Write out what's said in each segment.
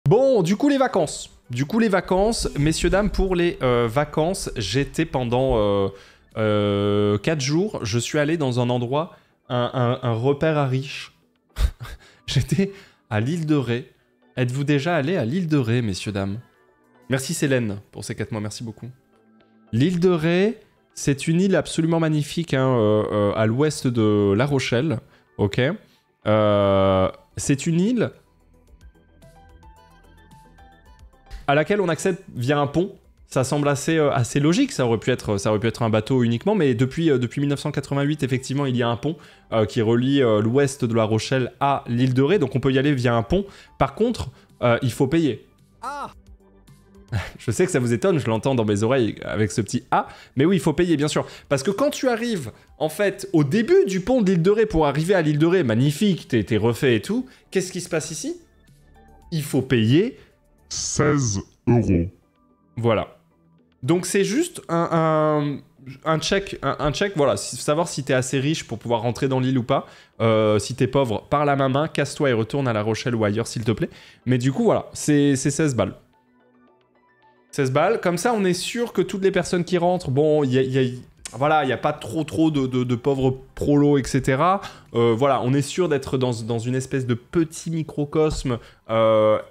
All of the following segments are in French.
Bon, du coup, les vacances. Messieurs, dames, pour les vacances, j'étais pendant 4 jours. Je suis allé dans un endroit, un repère à riches. J'étais à l'île de Ré. Êtes-vous déjà allé à l'île de Ré, messieurs, dames? Merci Célène pour ces 4 mois, merci beaucoup. L'île de Ré, c'est une île absolument magnifique hein, à l'ouest de La Rochelle. Ok. C'est une île à laquelle on accède via un pont. Ça semble assez logique, ça aurait pu être un bateau uniquement, mais depuis 1988, effectivement, il y a un pont qui relie l'ouest de La Rochelle à l'île de Ré, donc on peut y aller via un pont. Par contre, il faut payer. Ah. Je sais que ça vous étonne, je l'entends dans mes oreilles avec ce petit « A », mais oui, il faut payer, bien sûr. Parce que quand tu arrives, en fait, au début du pont de l'île de Ré, pour arriver à l'île de Ré, magnifique, t'es refait et tout, qu'est-ce qui se passe ici? Il faut payer 16 €. Voilà. Donc c'est juste un check, voilà, savoir si t'es assez riche pour pouvoir rentrer dans l'île ou pas. Si t'es pauvre, parle à ma main, casse-toi et retourne à La Rochelle ou ailleurs, s'il te plaît. Mais du coup, voilà, c'est 16 balles. 16 balles, comme ça on est sûr que toutes les personnes qui rentrent, bon, voilà, il n'y a pas trop de pauvres prolos, etc. Voilà, on est sûr d'être dans une espèce de petit microcosme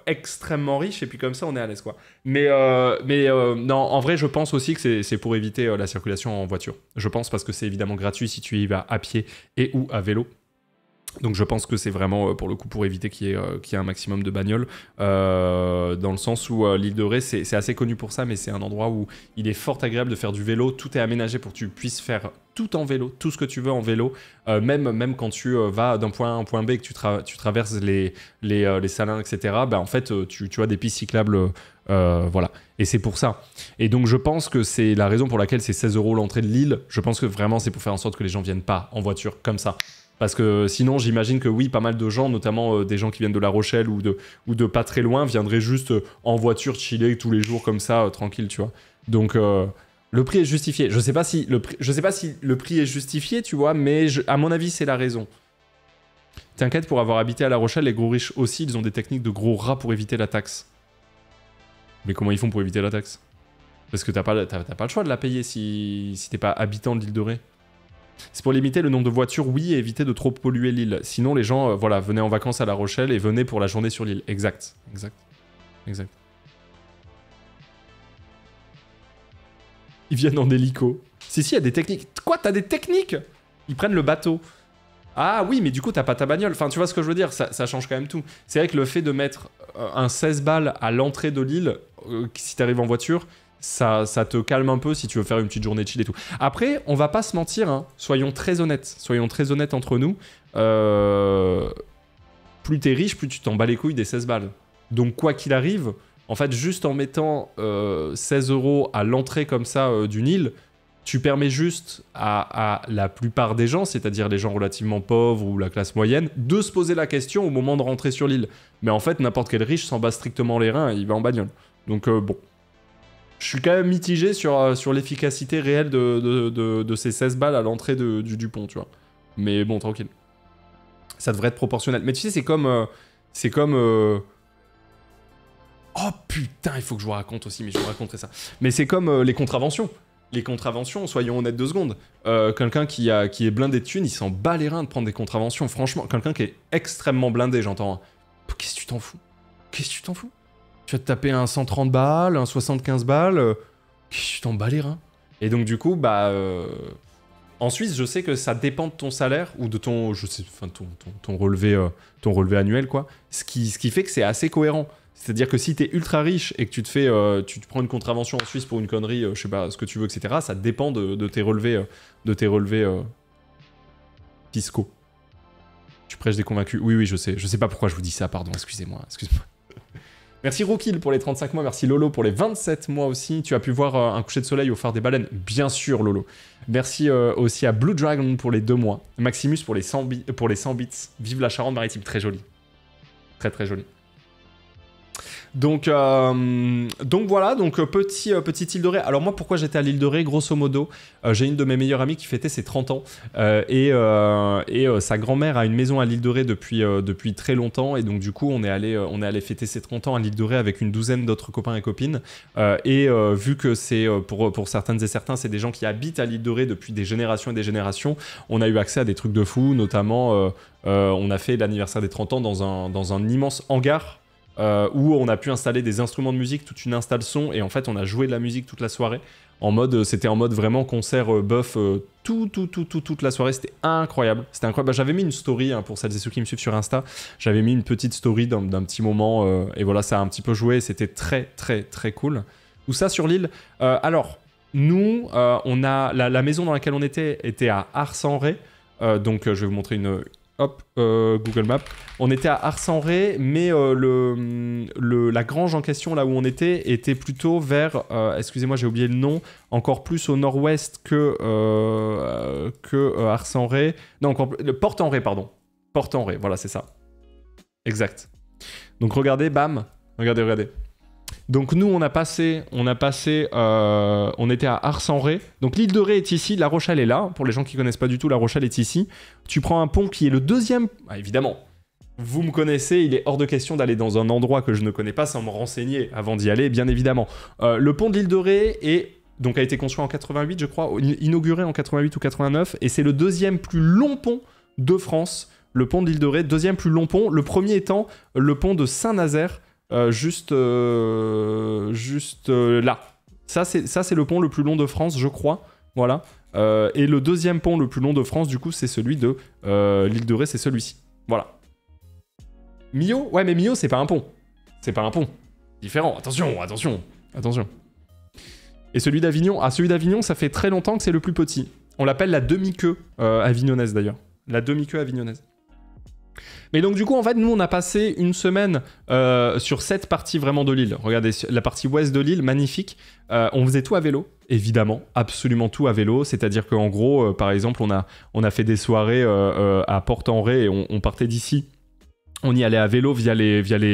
extrêmement riche, et puis comme ça on est à l'aise, quoi. Mais non, en vrai, je pense aussi que c'est pour éviter la circulation en voiture. Je pense parce que c'est évidemment gratuit si tu y vas à pied et ou à vélo. Donc je pense que c'est vraiment pour le coup pour éviter qu'il y ait un maximum de bagnoles, dans le sens où l'île de Ré c'est assez connu pour ça, mais c'est un endroit où il est fort agréable de faire du vélo, tout est aménagé pour que tu puisses faire tout en vélo, tout ce que tu veux en vélo, même quand tu vas d'un point A à un point B et que tu traverses les salins, etc., bah, en fait tu as des pistes cyclables, voilà, et c'est pour ça. Et donc je pense que c'est la raison pour laquelle c'est 16 € l'entrée de l'île. Je pense que vraiment c'est pour faire en sorte que les gens viennent pas en voiture comme ça. Parce que sinon, j'imagine que oui, pas mal de gens, notamment des gens qui viennent de La Rochelle ou de pas très loin, viendraient juste en voiture chiller tous les jours comme ça, tranquille, tu vois. Donc, le prix est justifié. Je sais pas si le prix est justifié, tu vois, mais à mon avis, c'est la raison. T'inquiète, pour avoir habité à La Rochelle, les gros riches aussi, ils ont des techniques de gros rats pour éviter la taxe. Mais comment ils font pour éviter la taxe? Parce que t'as pas le choix de la payer si t'es pas habitant de l'île de Ré. C'est pour limiter le nombre de voitures, oui, et éviter de trop polluer l'île. Sinon, les gens, voilà, venaient en vacances à La Rochelle et venaient pour la journée sur l'île. Exact. Ils viennent en hélico. Si, il y a des techniques. Quoi, t'as des techniques? Ils prennent le bateau. Ah oui, mais du coup, t'as pas ta bagnole. Enfin, tu vois ce que je veux dire, ça change quand même tout. C'est vrai que le fait de mettre un 16 balles à l'entrée de l'île, si t'arrives en voiture, ça te calme un peu si tu veux faire une petite journée de chill et tout. Après, on va pas se mentir, hein, soyons très honnêtes entre nous. Plus t'es riche, plus tu t'en bats les couilles des 16 balles. Donc quoi qu'il arrive, en fait, juste en mettant 16 € à l'entrée comme ça d'une île, tu permets juste à la plupart des gens, c'est-à-dire les gens relativement pauvres ou la classe moyenne, de se poser la question au moment de rentrer sur l'île. Mais en fait, n'importe quel riche s'en bat strictement les reins et il va en bagnole. Donc bon. Je suis quand même mitigé sur l'efficacité réelle de ces 16 balles à l'entrée du pont, tu vois. Mais bon, tranquille. Ça devrait être proportionnel. Mais tu sais, c'est comme... Oh putain, il faut que je vous raconte aussi, mais je vous raconterai ça. Mais c'est comme les contraventions. Les contraventions, soyons honnêtes 2 secondes. Quelqu'un qui est blindé de thunes, il s'en bat les reins de prendre des contraventions. Franchement, quelqu'un qui est extrêmement blindé, j'entends. Qu'est-ce que tu t'en fous? Tu vas te taper un 130 balles, un 75 balles, tu t'en bats les reins. Et donc du coup, bah... En Suisse, je sais que ça dépend de ton salaire, ou de ton... ton relevé annuel, quoi. Ce qui fait que c'est assez cohérent. C'est-à-dire que si t'es ultra riche et que tu te prends une contravention en Suisse pour une connerie, je sais pas, ce que tu veux, etc., ça dépend de tes relevés, fiscaux. Tu prêches des convaincus. Oui, je sais. Je sais pas pourquoi je vous dis ça, pardon, excusez-moi. Merci Rookil pour les 35 mois, merci Lolo pour les 27 mois aussi. Tu as pu voir un coucher de soleil au phare des baleines? Bien sûr Lolo. Merci aussi à Blue Dragon pour les 2 mois. Maximus pour les 100 bits. Vive la Charente-Maritime, très joli. Très très joli. Donc voilà, petite île de Ré. Alors moi, pourquoi j'étais à l'île de Ré? Grosso modo, j'ai une de mes meilleures amies qui fêtait ses 30 ans. Et sa grand-mère a une maison à l'île de Ré depuis très longtemps. Et donc du coup, on est allé fêter ses 30 ans à l'île de Ré avec une douzaine d'autres copains et copines. Vu que c'est, pour certaines et certains, c'est des gens qui habitent à l'île de Ré depuis des générations et des générations, on a eu accès à des trucs de fou. Notamment, on a fait l'anniversaire des 30 ans dans un immense hangar. Où on a pu installer des instruments de musique, toute une install son, et en fait on a joué de la musique toute la soirée. C'était en mode vraiment concert buff toute la soirée. C'était incroyable. Bah, j'avais mis une story pour celles et ceux qui me suivent sur Insta. J'avais mis une petite story d'un petit moment et voilà, ça a un petit peu joué. C'était très très très cool. Tout ça sur l'île. Alors nous, on a la maison dans laquelle on était à Ars-en-Ré. Donc je vais vous montrer une. Hop, Google Maps. On était à Ars-en-Ré, mais la grange en question, là où on était plutôt vers, excusez-moi, j'ai oublié le nom, encore plus au nord-ouest que Ars-en-Ré. Non, Port-en-Ré, pardon. Port-en-Ré, voilà, c'est ça. Exact. Donc regardez, bam, regardez. Donc nous, on était à Ars-en-Ré. Donc l'île de Ré est ici, La Rochelle est là. Pour les gens qui connaissent pas du tout, La Rochelle est ici. Tu prends un pont qui est le deuxième... Ah, évidemment, vous me connaissez, il est hors de question d'aller dans un endroit que je ne connais pas sans me renseigner avant d'y aller, bien évidemment. Le pont de l'île de Ré a été construit en 88, je crois, inauguré en 88 ou 89, et c'est le deuxième plus long pont de France. Le pont de l'île de Ré, deuxième plus long pont. Le premier étant le pont de Saint-Nazaire, juste là. Ça c'est le pont le plus long de France, je crois. Voilà. Et le deuxième pont le plus long de France, du coup, c'est celui de l'île de Ré, c'est celui-ci. Voilà. Millau? Ouais, mais Millau, c'est pas un pont. C'est pas un pont. Différent. Attention. Et celui d'Avignon? Ah, celui d'Avignon, ça fait très longtemps que c'est le plus petit. On l'appelle la demi-queue avignonnaise, d'ailleurs. La demi-queue avignonnaise. Mais donc du coup, en fait, nous, on a passé une semaine sur cette partie vraiment de l'île. Regardez, la partie ouest de l'île, magnifique. On faisait tout à vélo, évidemment, absolument tout à vélo. C'est-à-dire qu'en gros, par exemple, on a fait des soirées à Port-en-Ré et on partait d'ici. On y allait à vélo via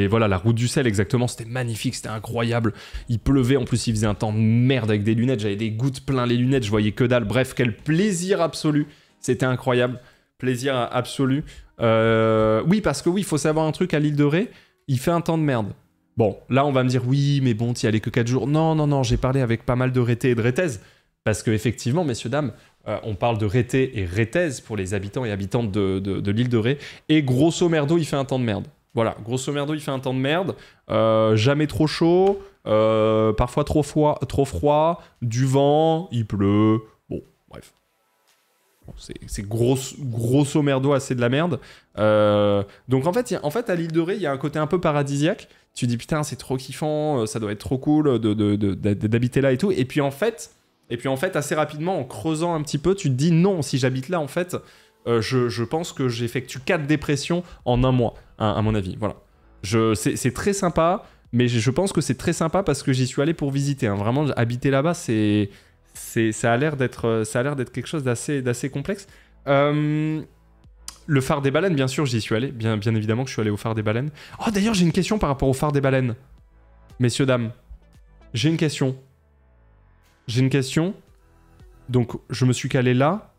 voilà, la route du sel, exactement. C'était magnifique, c'était incroyable. Il pleuvait, en plus, il faisait un temps de merde avec des lunettes. J'avais des gouttes plein les lunettes, je voyais que dalle. Bref, quel plaisir absolu. C'était incroyable. Plaisir absolu. Oui, parce que oui, il faut savoir un truc, à l'île de Ré, il fait un temps de merde. Bon, là, on va me dire, oui, mais bon, t'y allais que 4 jours. Non, j'ai parlé avec pas mal de Rétais et de Rétaises. Parce que effectivement, messieurs, dames, on parle de Rétais et Rétaises pour les habitants et habitantes de l'île de Ré. Et grosso merdo, il fait un temps de merde. Voilà, grosso merdo, il fait un temps de merde. Jamais trop chaud, parfois trop froid, du vent, il pleut. Bon, bref. Bon, c'est grosso merdo assez de la merde. Donc en fait, à l'île de Ré, il y a un côté un peu paradisiaque. Tu dis, putain, c'est trop kiffant, ça doit être trop cool d'habiter là et tout. Et puis en fait, assez rapidement, en creusant un petit peu, tu te dis, non, si j'habite là, en fait, je pense que j'effectue 4 dépressions en un mois, à mon avis. Voilà. C'est très sympa, mais je pense que c'est très sympa parce que j'y suis allé pour visiter. Hein. Vraiment, habiter là-bas, ça a l'air d'être quelque chose d'assez complexe. Le phare des baleines, bien sûr, j'y suis allé. Bien évidemment que je suis allé au phare des baleines. Oh, d'ailleurs, j'ai une question par rapport au phare des baleines. Messieurs, dames, j'ai une question. Donc, je me suis calé là.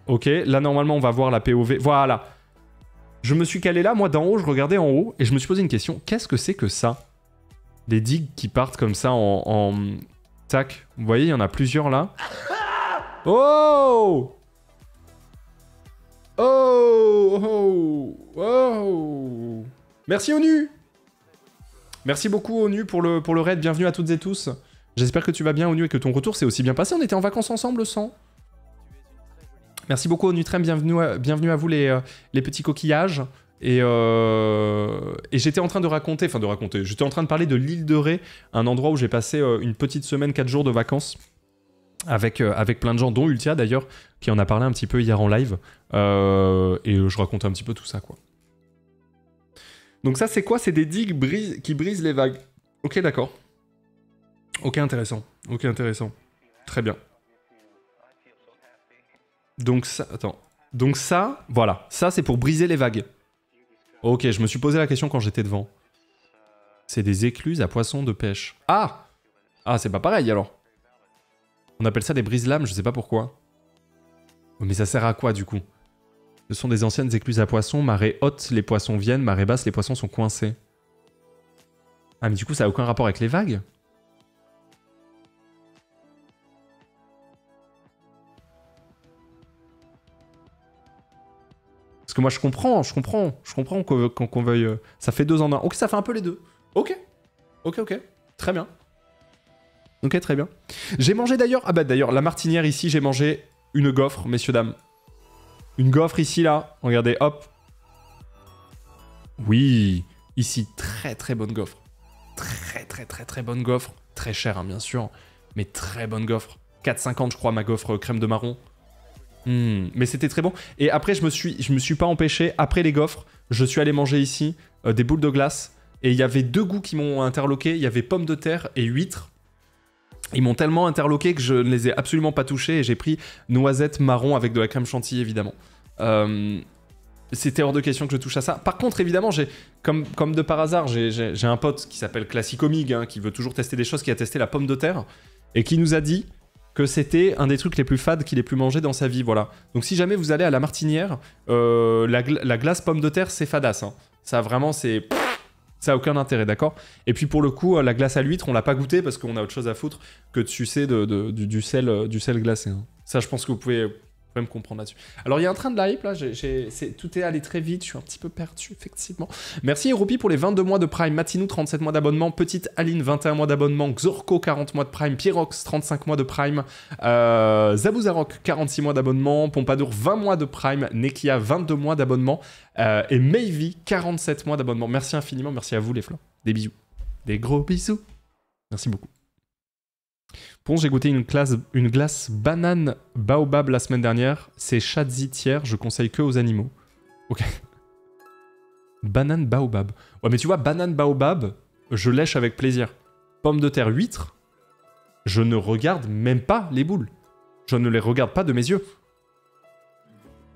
Ok, là, normalement, on va voir la POV. Voilà. Je me suis calé là, moi, d'en haut, je regardais en haut, et je me suis posé une question. Qu'est-ce que c'est que ça? Des digues qui partent comme ça en... Tac. Vous voyez, il y en a plusieurs là. Oh! Merci ONU! Merci beaucoup ONU pour le raid. Bienvenue à toutes et tous. J'espère que tu vas bien ONU et que ton retour s'est aussi bien passé. On était en vacances ensemble, sang. Merci beaucoup ONU Trem. Bienvenue à vous les petits coquillages. Et j'étais en train de raconter. J'étais en train de parler de l'île de Ré, un endroit où j'ai passé une petite semaine, 4 jours de vacances. Avec plein de gens, dont Ultia d'ailleurs, qui en a parlé un petit peu hier en live. Et je raconte un petit peu tout ça, quoi. Donc ça, c'est quoi? C'est des digues qui brisent les vagues. Ok, d'accord. Ok, intéressant. Très bien. Donc ça... Attends. Donc ça, voilà. Ça, c'est pour briser les vagues. Ok, je me suis posé la question quand j'étais devant. C'est des écluses à poissons de pêche. Ah! Ah, c'est pas pareil alors. On appelle ça des brise-lames, je sais pas pourquoi. Mais ça sert à quoi du coup? Ce sont des anciennes écluses à poissons. Marée haute, les poissons viennent. Marée basse, les poissons sont coincés. Ah, mais du coup, ça a aucun rapport avec les vagues? Parce que moi, je comprends qu'on veuille... Ça fait 2 en 1. Ok, ça fait un peu les deux. Ok. Ok. Très bien. Ok, très bien. J'ai mangé d'ailleurs... Ah bah d'ailleurs, la martinière ici, j'ai mangé une gaufre, messieurs, dames. Une gaufre ici, là. Regardez, hop. Oui. Ici, très bonne gaufre. Très bonne gaufre. Très chère, hein, bien sûr. Mais très bonne gaufre. 4,50 je crois, ma gaufre crème de marron. Mais c'était très bon. Et après, je me suis pas empêché. Après les gaufres, je suis allé manger ici des boules de glace. Et il y avait 2 goûts qui m'ont interloqué. Il y avait pommes de terre et huîtres. Ils m'ont tellement interloqué que je ne les ai absolument pas touchés. Et j'ai pris noisette marron avec de la crème chantilly, évidemment. C'était hors de question que je touche à ça. Par contre, évidemment, comme de par hasard, j'ai un pote qui s'appelle Classicomig, hein, qui veut toujours tester des choses, qui a testé la pomme de terre. Et qui nous a dit que c'était un des trucs les plus fades qu'il ait pu manger dans sa vie, voilà. Donc si jamais vous allez à la Martinière, la glace pomme de terre, c'est fadasse. Hein. Ça, vraiment, c'est... Ça a aucun intérêt, d'accord? Et puis pour le coup, la glace à l'huître, on l'a pas goûté parce qu'on a autre chose à foutre que de sucer du sel glacé. Hein. Ça, je pense que vous pouvez me comprendre là-dessus. Alors, il y a un train de la hype, là. Tout est allé très vite. Je suis un petit peu perdu, effectivement. Merci, Europi, pour les 22 mois de Prime. Matinou, 37 mois d'abonnement. Petite Aline, 21 mois d'abonnement. Xorko, 40 mois de Prime. Pierrox, 35 mois de Prime. Zabouzarok, 46 mois d'abonnement. Pompadour, 20 mois de Prime. Nekia, 22 mois d'abonnement. Et Mayvi, 47 mois d'abonnement. Merci infiniment. Merci à vous, les fleurs. Des bisous. Des gros bisous. Merci beaucoup. Ponce, j'ai goûté une glace banane baobab la semaine dernière. C'est Shadzi tiers, je conseille que aux animaux. Ok. Banane baobab. Ouais, mais tu vois, banane baobab, je lèche avec plaisir. Pomme de terre huître, je ne regarde même pas les boules. Je ne les regarde pas de mes yeux.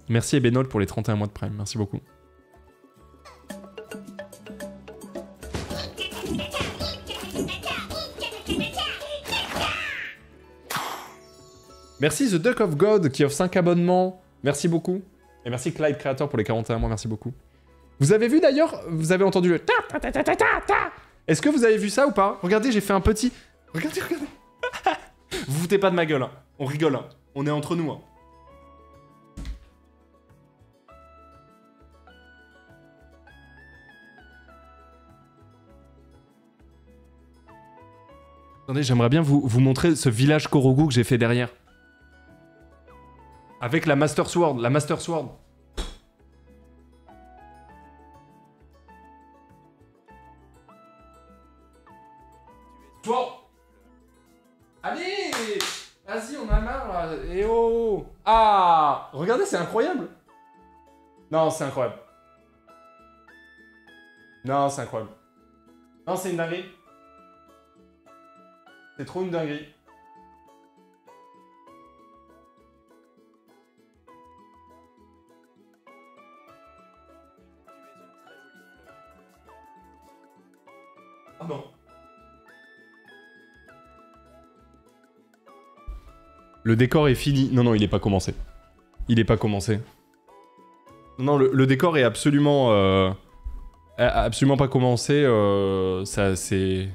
Merci Ebenol pour les 31 mois de Prime. Merci beaucoup. Merci The Duck of God qui offre 5 abonnements. Merci beaucoup. Et merci Clyde Creator pour les 41 mois. Merci beaucoup. Vous avez vu d'ailleurs, vous avez entendu le ta ta ta ta ta ta ta. Est-ce que vous avez vu ça ou pas? Regardez, j'ai fait un petit... Regardez. Vous foutez pas de ma gueule. Hein. On rigole. Hein. On est entre nous. Hein. Attendez, j'aimerais bien vous montrer ce village Korogu que j'ai fait derrière. Avec la Master Sword, Sword. Allez, vas-y, on a marre là. Eh oh. Ah, regardez, c'est incroyable. Non, c'est incroyable. Non, c'est incroyable. Non, c'est une dinguerie. C'est trop une dinguerie. Ah non. Le décor est fini. Non, il est pas commencé. Il est pas commencé. Non, le décor est absolument... absolument pas commencé. Ça, c'est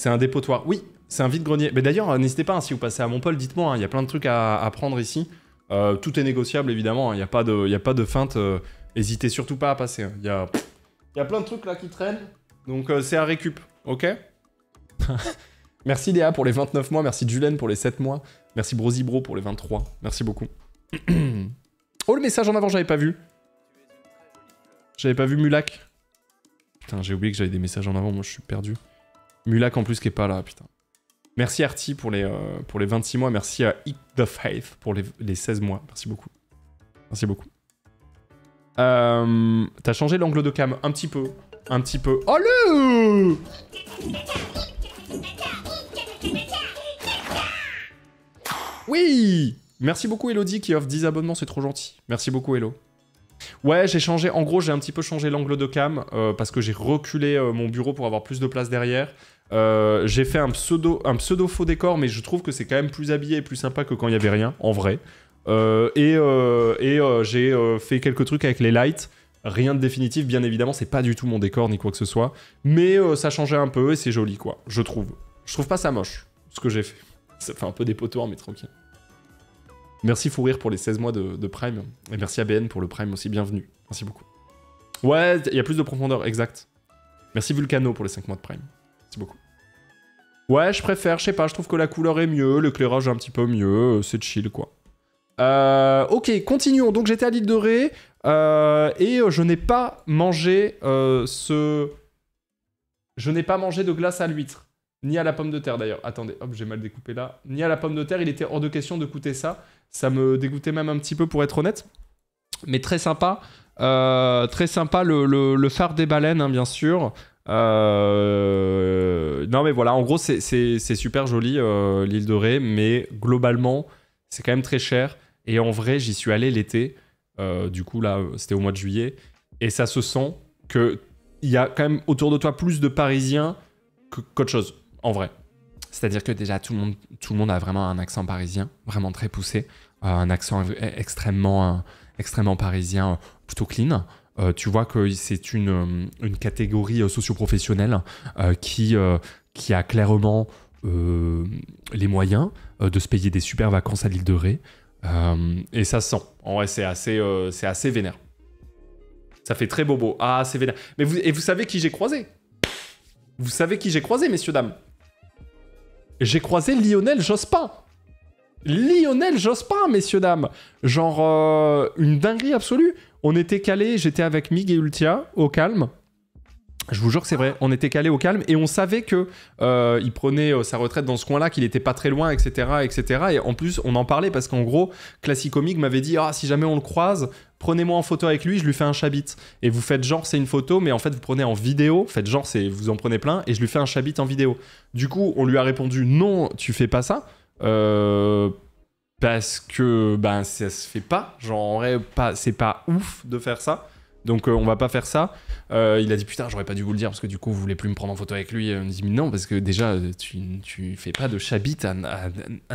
un dépotoir. Oui, c'est un vide-grenier. Mais d'ailleurs, n'hésitez pas, hein, si vous passez à Montpellier, dites-moi. Il y a plein de trucs à prendre ici. Tout est négociable, évidemment. Il n'y a pas de feinte. N'hésitez surtout pas à passer. Il y a plein de trucs là qui traînent. Donc, c'est à récup. Ok. Merci Léa pour les 29 mois. Merci Julien pour les 7 mois. Merci Brosibro pour les 23. Merci beaucoup. Oh, le message en avant, j'avais pas vu. J'avais pas vu Mulak. Putain, j'ai oublié que j'avais des messages en avant. Moi, je suis perdu. Mulak en plus qui est pas là, putain. Merci Arty pour les 26 mois. Merci à Eat the Faith pour les 16 mois. Merci beaucoup. Merci beaucoup. T'as changé l'angle de cam un petit peu. Un petit peu. Oh le Oui. Merci beaucoup Elodie qui offre 10 abonnements, c'est trop gentil. Merci beaucoup Elo. Ouais, j'ai changé. En gros, j'ai un petit peu changé l'angle de cam parce que j'ai reculé mon bureau pour avoir plus de place derrière. J'ai fait un pseudo faux décor, mais je trouve que c'est quand même plus habillé et plus sympa que quand il y avait rien, en vrai. J'ai fait quelques trucs avec les lights. Rien de définitif, bien évidemment, c'est pas du tout mon décor ni quoi que ce soit. Mais ça changeait un peu et c'est joli, quoi, je trouve. Je trouve pas ça moche, ce que j'ai fait. Ça fait un peu des potoirs, mais tranquille. Merci Fourir pour les 16 mois de Prime. Et merci ABN pour le Prime aussi, bienvenue. Merci beaucoup. Ouais, il y a plus de profondeur, exact. Merci Vulcano pour les 5 mois de Prime. Merci beaucoup. Ouais, je préfère, je sais pas, je trouve que la couleur est mieux, l'éclairage est un petit peu mieux, c'est chill, quoi. Ok, continuons. Donc j'étais à l'île de Ré et je n'ai pas mangé Je n'ai pas mangé de glace à l'huître. Ni à la pomme de terre d'ailleurs. Attendez, hop, j'ai mal découpé là. Ni à la pomme de terre, il était hors de question de goûter ça. Ça me dégoûtait même un petit peu pour être honnête. Mais très sympa. Très sympa le phare des baleines, hein, bien sûr. Non mais voilà, en gros c'est super joli l'île de Ré. Mais globalement, c'est quand même très cher. Et en vrai, j'y suis allé l'été. Du coup là, c'était au mois de juillet. Et ça se sent qu'il y a quand même autour de toi plus de Parisiens qu'autre chose. En vrai. C'est-à-dire que déjà, tout le monde a vraiment un accent parisien, vraiment très poussé. Un accent extrêmement parisien, plutôt clean. Tu vois que c'est une catégorie socio-professionnelle qui a clairement les moyens de se payer des super vacances à l'île de Ré. Et ça se sent. En vrai, c'est assez vénère. Ça fait très bobo. Ah, c'est vénère. Mais vous savez qui j'ai croisé ? Vous savez qui j'ai croisé, messieurs, dames ? J'ai croisé Lionel Jospin. Lionel Jospin, messieurs, dames. Genre, une dinguerie absolue. On était calés, j'étais avec Mig et Ultia, au calme. Je vous jure que c'est vrai, on était calés au calme et on savait que il prenait sa retraite dans ce coin-là, qu'il était pas très loin, etc., etc. Et en plus, on en parlait parce qu'en gros, Classicomic m'avait dit « Ah, si jamais on le croise, prenez-moi en photo avec lui, je lui fais un chabit. » Et vous faites genre, c'est une photo, mais en fait, vous prenez en vidéo. Faites genre, vous en prenez plein et je lui fais un chabit en vidéo. Du coup, on lui a répondu « Non, tu fais pas ça. Parce que ben, ça se fait pas. Genre, en vrai, c'est pas ouf de faire ça. Donc on va pas faire ça. Il a dit putain, j'aurais pas dû vous le dire parce que du coup vous voulez plus me prendre en photo avec lui. On me dit mais non, parce que déjà tu fais pas de chabit à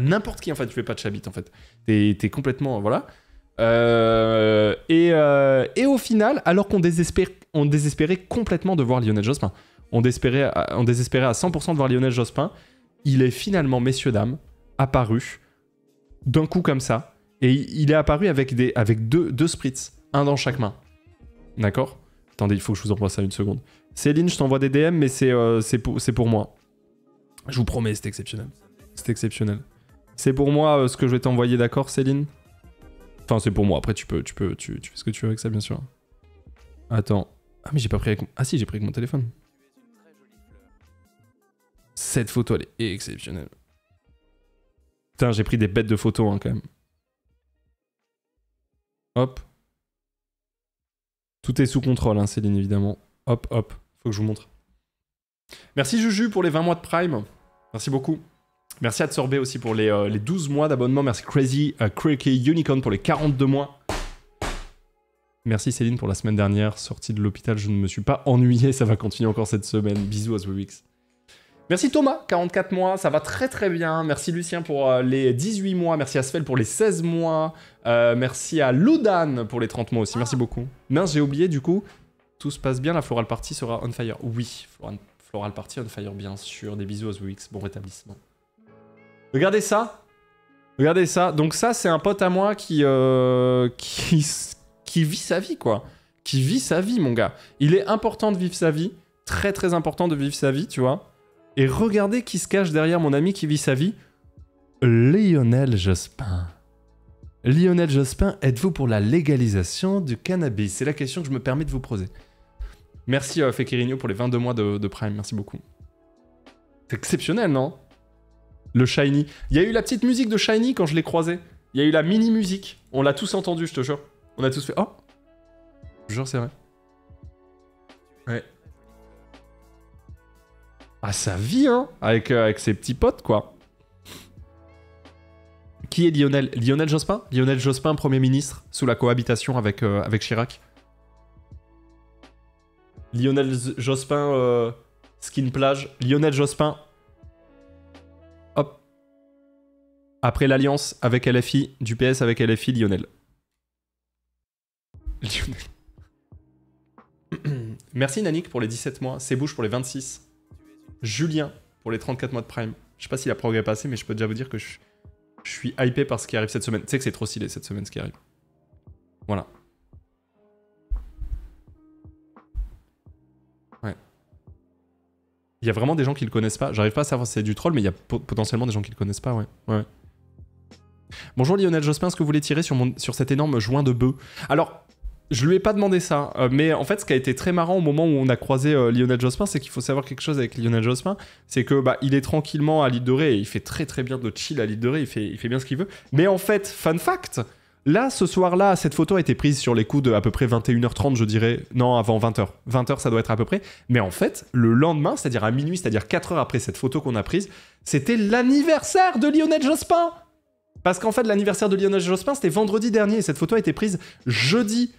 n'importe qui en fait. Tu fais pas de chabit en fait. T'es complètement voilà. Et au final, alors qu'on désespérait complètement de voir Lionel Jospin, on désespérait à 100% de voir Lionel Jospin, il est finalement, messieurs dames, apparu d'un coup comme ça. Et il est apparu avec deux spritz, un dans chaque main. D'accord ? Attendez, il faut que je vous envoie ça une seconde. Céline, je t'envoie des DM, mais c'est pour moi. Je vous promets, c'est exceptionnel. C'est exceptionnel. C'est pour moi ce que je vais t'envoyer, d'accord, Céline ? Enfin, c'est pour moi. Après, tu fais ce que tu veux avec ça, bien sûr. Attends. Ah, mais j'ai pas pris avec... Ah si, j'ai pris avec mon téléphone. Cette photo, elle est exceptionnelle. Putain, j'ai pris des bêtes de photos, hein, quand même. Hop. Tout est sous contrôle, hein, Céline, évidemment. Hop, hop. Faut que je vous montre. Merci Juju pour les 20 mois de Prime. Merci beaucoup. Merci à Tsorbet aussi pour les 12 mois d'abonnement. Merci Crazy Cricky Unicorn pour les 42 mois. Merci Céline pour la semaine dernière. Sortie de l'hôpital, je ne me suis pas ennuyé. Ça va continuer encore cette semaine. Bisous à Zwewix. Merci Thomas, 44 mois, ça va très très bien. Merci Lucien pour les 18 mois. Merci à Svel pour les 16 mois. Merci à Lodan pour les 30 mois aussi. Merci beaucoup. Mince, j'ai oublié du coup. Tout se passe bien, la Floral Party sera on fire. Oui, Floral Party on fire, bien sûr. Des bisous à Zwix, bon rétablissement. Regardez ça. Regardez ça. Donc ça, c'est un pote à moi qui vit sa vie, quoi. Qui vit sa vie, mon gars. Il est important de vivre sa vie. Très très important de vivre sa vie, tu vois. Et regardez qui se cache derrière mon ami qui vit sa vie. Lionel Jospin. Lionel Jospin, êtes-vous pour la légalisation du cannabis? C'est la question que je me permets de vous poser. Merci Fekirino pour les 22 mois de Prime, merci beaucoup. C'est exceptionnel, non? Le Shiny. Il y a eu la petite musique de Shiny quand je l'ai croisé. Il y a eu la mini-musique. On l'a tous entendu, je te jure. On a tous fait... Oh! Je jure, c'est vrai. Ouais. Ah, sa vie, hein, avec ses petits potes, quoi. Qui est Lionel? Lionel Jospin? Lionel Jospin, Premier ministre, sous la cohabitation avec Chirac. Lionel Jospin, skin plage. Lionel Jospin. Hop. Après l'alliance avec LFI, du PS avec LFI, Lionel. Lionel. Merci Nanik pour les 17 mois. Sebouche pour les 26. Julien pour les 34 mois de Prime. Je sais pas si la progrès est passé, mais je peux déjà vous dire que je suis hypé par ce qui arrive cette semaine. Tu sais que c'est trop stylé cette semaine ce qui arrive. Voilà. Ouais. Il y a vraiment des gens qui le connaissent pas. J'arrive pas à savoir si c'est du troll, mais il y a potentiellement des gens qui le connaissent pas, ouais. Ouais. Bonjour Lionel Jospin, est-ce que vous voulez tirer sur cet énorme joint de bœuf? Alors, je lui ai pas demandé ça, mais en fait, ce qui a été très marrant au moment où on a croisé Lionel Jospin, c'est qu'il faut savoir quelque chose avec Lionel Jospin, c'est que bah, il est tranquillement à l'île de Ré, et il fait très très bien de chill à l'île de Ré, il fait bien ce qu'il veut. Mais en fait, fun fact, là, ce soir-là, cette photo a été prise sur les coups de à peu près 21h30, je dirais. Non, avant 20h. 20h, ça doit être à peu près. Mais en fait, le lendemain, c'est-à-dire à minuit, c'est-à-dire 4 heures après cette photo qu'on a prise, c'était l'anniversaire de Lionel Jospin. Parce qu'en fait, l'anniversaire de Lionel Jospin, c'était vendredi dernier, et cette photo a été prise jeudi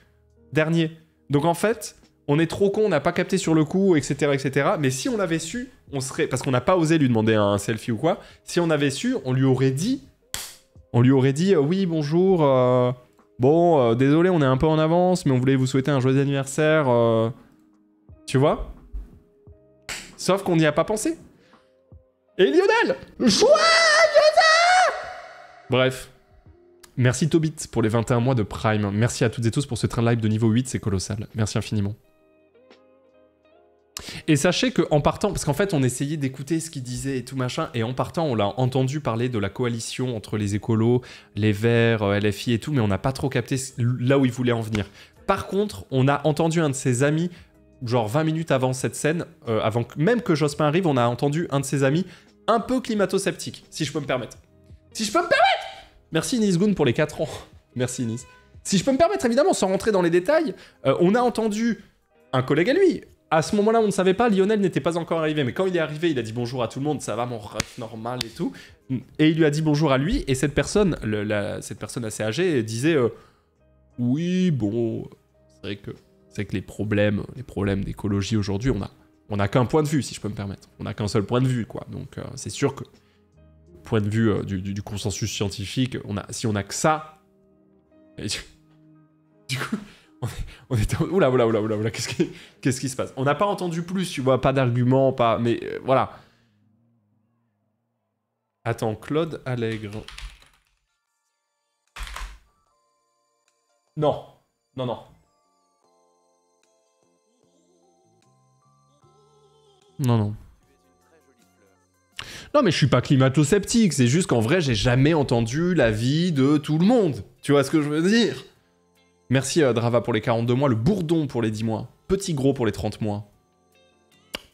dernier. Donc en fait, on est trop con, on n'a pas capté sur le coup, etc., etc. Mais si on l'avait su, on serait... Parce qu'on n'a pas osé lui demander un selfie ou quoi. Si on avait su, on lui aurait dit... oui, bonjour, désolé, on est un peu en avance, mais on voulait vous souhaiter un joyeux anniversaire. Tu vois? Sauf qu'on n'y a pas pensé. Et Lionel! Joyeux! Bref. Merci Tobit pour les 21 mois de Prime. Merci à toutes et tous pour ce train live de niveau 8, c'est colossal. Merci infiniment. Et sachez qu'en partant, parce qu'en fait on essayait d'écouter ce qu'il disait et tout machin, et en partant on l'a entendu parler de la coalition entre les écolos, les Verts, LFI et tout, mais on n'a pas trop capté là où il voulait en venir. Par contre, on a entendu un de ses amis, genre 20 minutes avant cette scène, avant même que Jospin arrive, on a entendu un de ses amis un peu climato-sceptique, si je peux me permettre. Si je peux me permettre! Merci Inis Goon pour les 4 ans. Merci Inis. Si je peux me permettre, évidemment, sans rentrer dans les détails, on a entendu un collègue à lui. À ce moment-là, on ne savait pas, Lionel n'était pas encore arrivé. Mais quand il est arrivé, il a dit bonjour à tout le monde, ça va mon ref normal et tout. Et il lui a dit bonjour à lui. Et cette personne, cette personne assez âgée, disait oui, bon, c'est vrai que les problèmes d'écologie aujourd'hui, on a qu'un point de vue, si je peux me permettre. On n'a qu'un seul point de vue, quoi. Donc c'est sûr que point de vue du consensus scientifique, si on a que ça... Et du coup, on était... Oula, qu'est-ce qui se passe? On n'a pas entendu plus, tu vois, pas d'arguments, pas... Mais voilà. Attends, Claude Allègre. Non. Non. Non, mais je suis pas climato-sceptique, c'est juste qu'en vrai, j'ai jamais entendu l'avis de tout le monde. Tu vois ce que je veux dire? Merci Drava pour les 42 mois, le Bourdon pour les 10 mois, Petit Gros pour les 30 mois,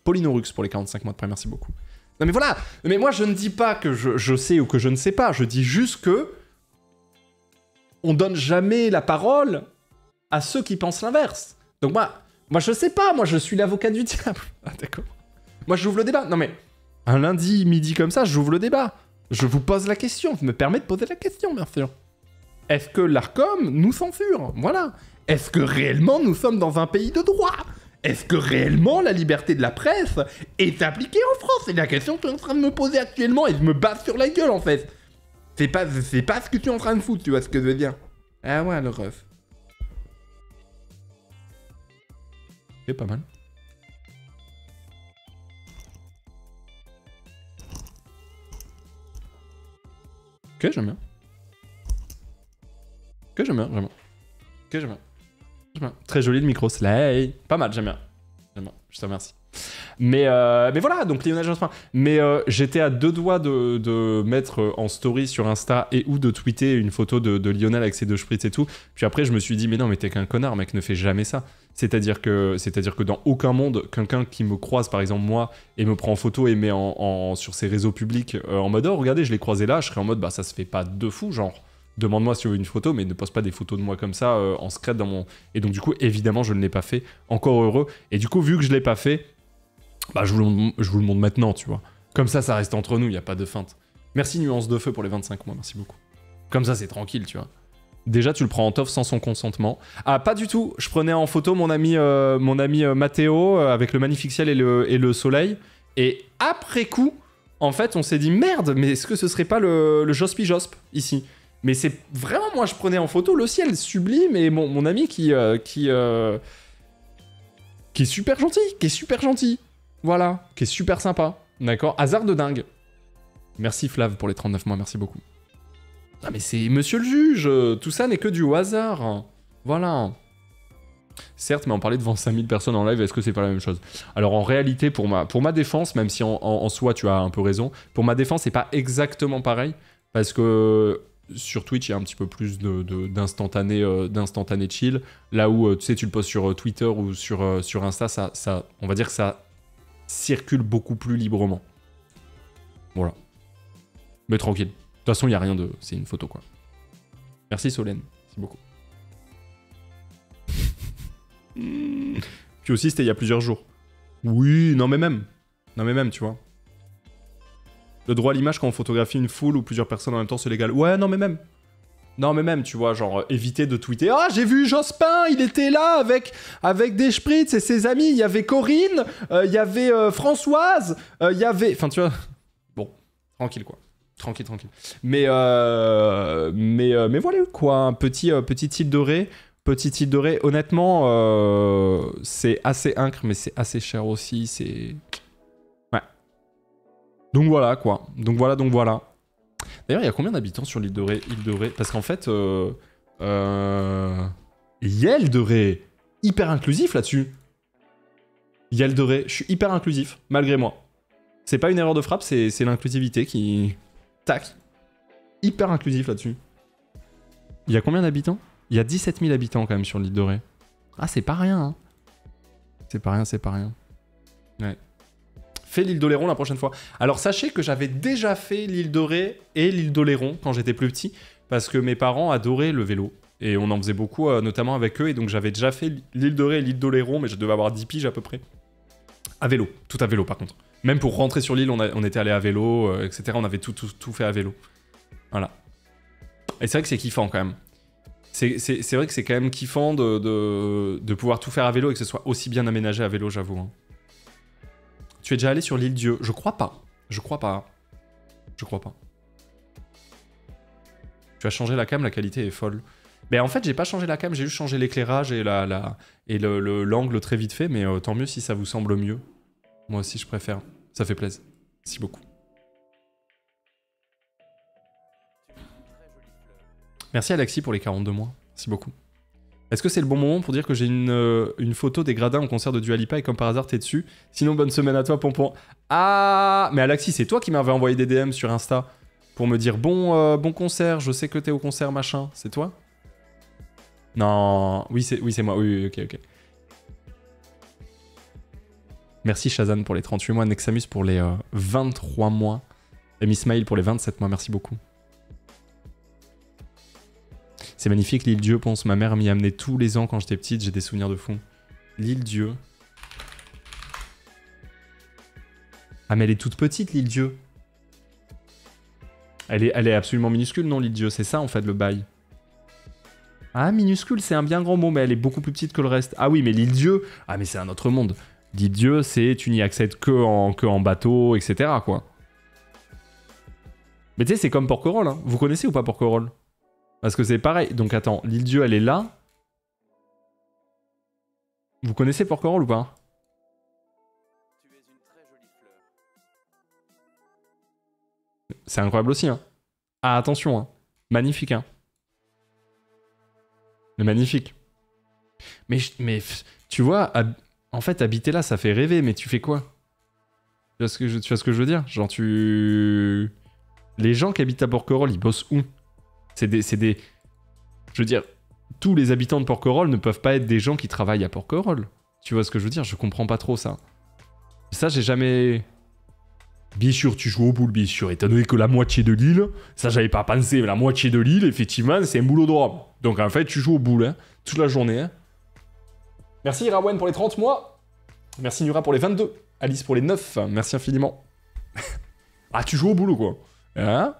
Paulinorux pour les 45 mois de près, merci beaucoup. Non mais voilà, mais moi je ne dis pas que je sais ou que je ne sais pas, je dis juste que on donne jamais la parole à ceux qui pensent l'inverse. Donc moi je sais pas, moi je suis l'avocat du diable. Ah d'accord. Moi j'ouvre le débat, non mais... Un lundi midi comme ça, j'ouvre le débat. Je vous pose la question, je me permets de poser la question, bien sûr. Est-ce que l'ARCOM nous censure? Voilà. Est-ce que réellement nous sommes dans un pays de droit? Est-ce que réellement la liberté de la presse est appliquée en France? C'est la question que tu es en train de me poser actuellement et je me bats sur la gueule en fait. C'est pas ce que tu es en train de foutre, tu vois ce que je veux dire? Ah ouais, le ref. C'est pas mal. Que j'aime bien. Vraiment. Très joli le micro slay. Pas mal, j'aime bien. Je te remercie. Mais voilà, donc Lionel Jospin. Mais j'étais à 2 doigts de mettre en story sur Insta et ou de tweeter une photo de Lionel avec ses 2 spritz et tout. Puis après, je me suis dit, mais non, mais t'es qu'un connard, mec, ne fais jamais ça. C'est-à-dire que dans aucun monde, quelqu'un qui me croise, par exemple moi, et me prend en photo et met sur ses réseaux publics en mode, oh, regardez, je l'ai croisé là, je serais en mode, bah ça se fait pas de fou, genre. Demande-moi si tu veux une photo, mais ne poste pas des photos de moi comme ça en secret dans mon... Et donc du coup, évidemment, je ne l'ai pas fait. Encore heureux. Et du coup, vu que je l'ai pas fait, bah je vous le montre maintenant, tu vois. Comme ça reste entre nous, il n'y a pas de feinte. Merci Nuance de Feu pour les 25 mois, merci beaucoup. Comme ça, c'est tranquille, tu vois. Déjà, tu le prends en toffe sans son consentement. Ah, pas du tout. Je prenais en photo mon ami Mathéo avec le magnifique ciel et le soleil. Et après coup, en fait, on s'est dit merde, mais est-ce que ce serait pas le Jospi Josp ici? Mais c'est vraiment, moi, je prenais en photo le ciel sublime et mon ami qui est super gentil, Voilà, qui est super sympa. D'accord? Hasard de dingue. Merci Flav pour les 39 mois, merci beaucoup. Ah mais c'est monsieur le juge, tout ça n'est que du hasard. Voilà. Certes, mais on parlait devant 5000 personnes en live, est-ce que c'est pas la même chose? Alors en réalité, pour ma défense, même si en soi tu as un peu raison, pour ma défense, c'est pas exactement pareil, parce que sur Twitch, il y a un petit peu plus d'instantané chill, là où, tu sais, tu le postes sur Twitter ou sur Insta, ça, on va dire que ça circule beaucoup plus librement. Voilà. Mais tranquille. De toute façon, il n'y a rien de... C'est une photo, quoi. Merci Solène. Merci beaucoup. Puis aussi, c'était il y a plusieurs jours. Oui, non mais même, tu vois. Le droit à l'image quand on photographie une foule ou plusieurs personnes en même temps, c'est légal. Ouais, non mais même. Non mais même, tu vois, genre, éviter de tweeter « Ah, j'ai vu Jospin, il était là avec des spritz et ses amis. Il y avait Corinne, il y avait Françoise, il y avait... » Enfin, tu vois... Bon, tranquille, quoi. Tranquille. Mais voilà, quoi. Petit île dorée. Petite île dorée. Honnêtement, c'est assez incre, mais c'est assez cher aussi. C'est... Ouais. Donc voilà, quoi. Donc voilà. D'ailleurs, il y a combien d'habitants sur l'île dorée? Parce qu'en fait, Yel dorée. Hyper inclusif là-dessus. Yel dorée. Je suis hyper inclusif, malgré moi. C'est pas une erreur de frappe, c'est l'inclusivité qui... Tac. Hyper inclusif là-dessus. Il y a combien d'habitants? Il y a 17 000 habitants quand même sur l'île dorée. Ah, c'est pas rien, hein. C'est pas rien. Ouais. Fais l'île d'Oléron la prochaine fois. Alors, sachez que j'avais déjà fait l'île dorée et l'île d'Oléron quand j'étais plus petit, parce que mes parents adoraient le vélo. Et on en faisait beaucoup, notamment avec eux, et donc j'avais déjà fait l'île dorée et l'île d'Oléron, mais je devais avoir 10 piges à peu près. À vélo. Tout à vélo, par contre. Même pour rentrer sur l'île, on était allé à vélo, etc. On avait tout fait à vélo. Voilà. Et c'est vrai que c'est kiffant quand même. C'est vrai que c'est quand même kiffant de pouvoir tout faire à vélo et que ce soit aussi bien aménagé à vélo, j'avoue. Hein. Tu es déjà allé sur l'île Dieu? Je crois pas. Tu as changé la cam, la qualité est folle. Mais en fait, j'ai pas changé la cam, j'ai juste changé l'éclairage et l'angle très vite fait, mais tant mieux si ça vous semble mieux. Moi aussi, je préfère. Ça fait plaisir. Merci beaucoup. Merci Alexis pour les 42 mois. Merci beaucoup. Est-ce que c'est le bon moment pour dire que j'ai une photo des gradins au concert de Dua Lipa et comme par hasard, t'es dessus? Sinon, bonne semaine à toi, Pompon. Ah, mais Alexis, c'est toi qui m'avais envoyé des DM sur Insta pour me dire bon concert, je sais que t'es au concert, machin. C'est toi? Non, oui, c'est moi. Oui, ok. Merci Shazan pour les 38 mois, Nexamus pour les 23 mois, et Miss Mail pour les 27 mois, merci beaucoup. C'est magnifique l'île Dieu, pense. Ma mère m'y amenait tous les ans quand j'étais petite, j'ai des souvenirs de fou. L'île Dieu. Ah mais elle est toute petite l'île Dieu. Elle est absolument minuscule, non l'île Dieu, c'est ça en fait le bail. Ah minuscule, c'est un bien grand mot, mais elle est beaucoup plus petite que le reste. Ah oui, mais l'île Dieu, ah mais c'est un autre monde. L'île Dieu, c'est tu n'y accèdes que en bateau, etc. quoi. Mais tu sais, c'est comme Porquerolles, hein. Vous connaissez ou pas Porquerolles? Parce que c'est pareil. Donc attends, l'île Dieu, elle est là. Vous connaissez Porquerolles ou pas? Tu es une très jolie fleur. C'est incroyable aussi, hein. Ah, attention, hein. Magnifique, hein. Mais magnifique. Mais tu vois, en fait, habiter là, ça fait rêver, mais tu fais quoi? Tu vois ce que je veux dire? Genre, les gens qui habitent à Porquerolles, ils bossent où? C'est des... Je veux dire, tous les habitants de Porquerolles ne peuvent pas être des gens qui travaillent à Porquerolles. Tu vois ce que je veux dire? Je comprends pas trop ça. Ça, j'ai jamais... Bien sûr, tu joues au boule, bien sûr. Étant donné que la moitié de l'île, ça, j'avais pas pensé, mais la moitié de l'île, effectivement, c'est un boulodrome. Donc, en fait, tu joues au boule, hein, toute la journée. Hein. Merci Irawen pour les 30 mois. Merci Nura pour les 22. Alice pour les 9. Merci infiniment. Ah, tu joues au boulot, quoi. Hein?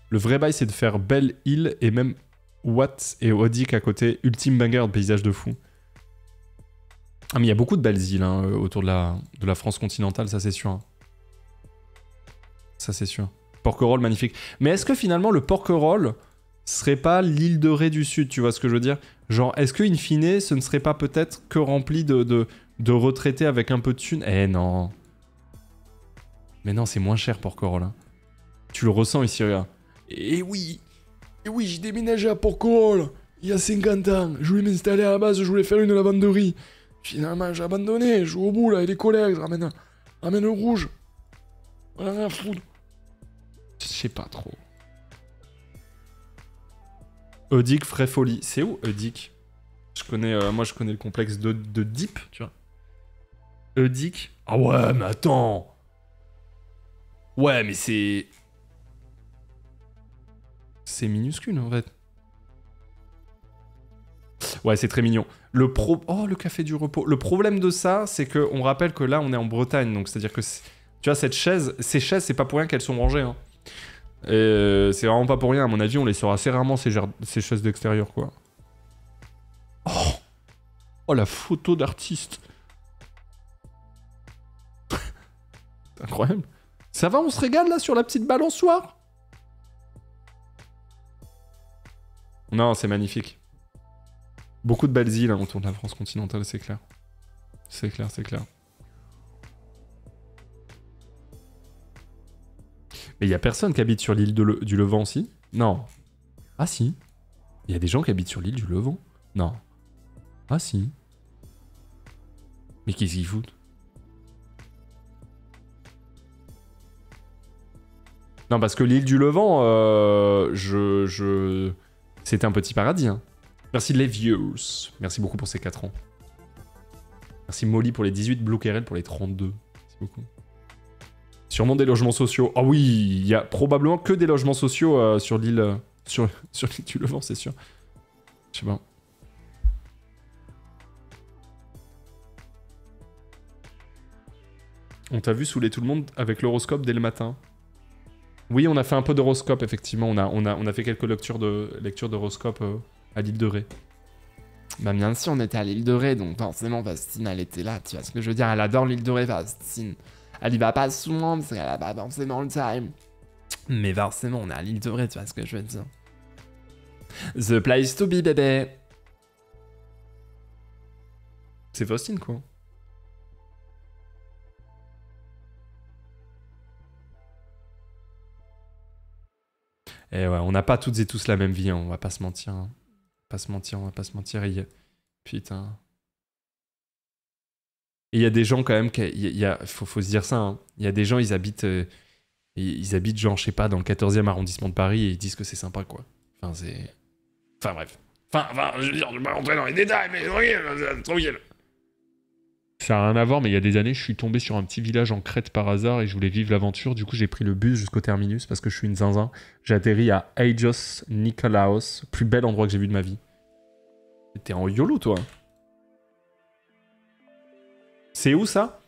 Le vrai bail, c'est de faire belle île et même Watt et Odic à côté. Ultime banger de paysage de fou. Ah, mais il y a beaucoup de belles îles hein, autour de la France continentale, ça c'est sûr. Hein. Ça c'est sûr. Porquerolles, magnifique. Mais est-ce que finalement le Porquerolles serait pas l'île de Ré du Sud, tu vois ce que je veux dire? Genre, est-ce que in fine, ce ne serait pas peut-être que rempli de retraités avec un peu de thunes? Eh non. Mais non, c'est moins cher Porquerolles. Hein. Tu le ressens ici, regarde. Et oui, j'ai déménagé à Porquerolles il y a 50 ans. Je voulais m'installer à la base, je voulais faire une lavanderie. Finalement, j'ai abandonné, je joue au bout là, et les collègues, je ramène le rouge. Voilà, foutre. Je sais pas trop. Odic, frais folie. C'est où Odic? Moi je connais le complexe de Deep, tu vois. Odic. Ah ouais, mais attends. Ouais, mais c'est... C'est minuscule en fait. Ouais, c'est très mignon. Oh, le café du repos. Le problème de ça, c'est qu'on rappelle que là, on est en Bretagne. Donc, c'est-à-dire que, tu vois, ces chaises, c'est pas pour rien qu'elles sont rangées. Hein. C'est vraiment pas pour rien. À mon avis, on les sort assez rarement, ces chaises d'extérieur, quoi. Oh, la photo d'artiste. C'est incroyable. Ça va, on se régale, là, sur la petite balançoire? Non, c'est magnifique. Beaucoup de belles îles hein, autour de la France continentale, c'est clair. C'est clair. Mais il y a personne qui habite sur l'île du Levant aussi? Non. Ah si. Il y a des gens qui habitent sur l'île du Levant? Non. Ah si. Mais qu'est-ce qu'ils foutent? Non, parce que l'île du Levant, c'était un petit paradis, hein. Merci les viewers. Merci beaucoup pour ces 4 ans. Merci Molly pour les 18, Blue Kerel pour les 32. Merci beaucoup. Sûrement des logements sociaux. Ah oui, il y a probablement que des logements sociaux sur l'île sur l'île du Levant, c'est sûr. Je sais pas. On t'a vu saouler tout le monde avec l'horoscope dès le matin. Oui, on a fait un peu d'horoscope, effectivement. On a fait quelques lectures d'horoscope à l'île de Ré. Bah bien sûr, on était à l'île de Ré, donc forcément, Fastine, elle était là. Tu vois ce que je veux dire? Elle adore l'île de Ré, Fastine. Elle y va pas souvent, parce qu'elle a pas forcément le time. Mais forcément, on est à l'île de Ré, tu vois ce que je veux dire? The place to be, bébé. C'est Faustine, quoi. Et ouais, on n'a pas toutes et tous la même vie, hein, on va pas se mentir. Hein. On va pas se mentir. Putain. Et il y a des gens quand même, faut se dire ça, hein. Il y a des gens, ils habitent genre, je sais pas, dans le 14e arrondissement de Paris et ils disent que c'est sympa, quoi. Enfin, c'est... Enfin, bref. Enfin, je veux dire, je vais pas rentrer dans les détails, mais tranquille. Ça n'a rien à voir, mais il y a des années, je suis tombé sur un petit village en Crète par hasard et je voulais vivre l'aventure. Du coup, j'ai pris le bus jusqu'au terminus parce que je suis une zinzin. J'ai atterri à Agios Nikolaos, plus bel endroit que j'ai vu de ma vie. T'es en YOLO, toi. C'est où, ça?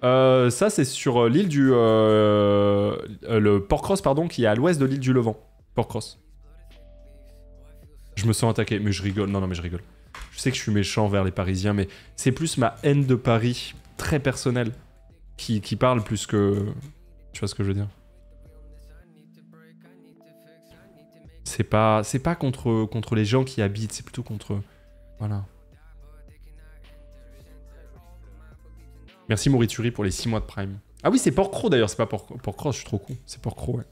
Ça, c'est sur l'île du... le Port-Cross, pardon, qui est à l'ouest de l'île du Levant. Port-Cross. Je me sens attaqué, mais je rigole. Non, mais je rigole. Je sais que je suis méchant vers les Parisiens, mais c'est plus ma haine de Paris, très personnelle, qui parle plus que... Tu vois ce que je veux dire? C'est pas contre les gens qui habitent, c'est plutôt contre... Voilà. Merci Morituri pour les 6 mois de Prime. Ah oui, c'est Port-Cros d'ailleurs, c'est pas Port-Cross, je suis trop con. C'est Port-Cros, ouais.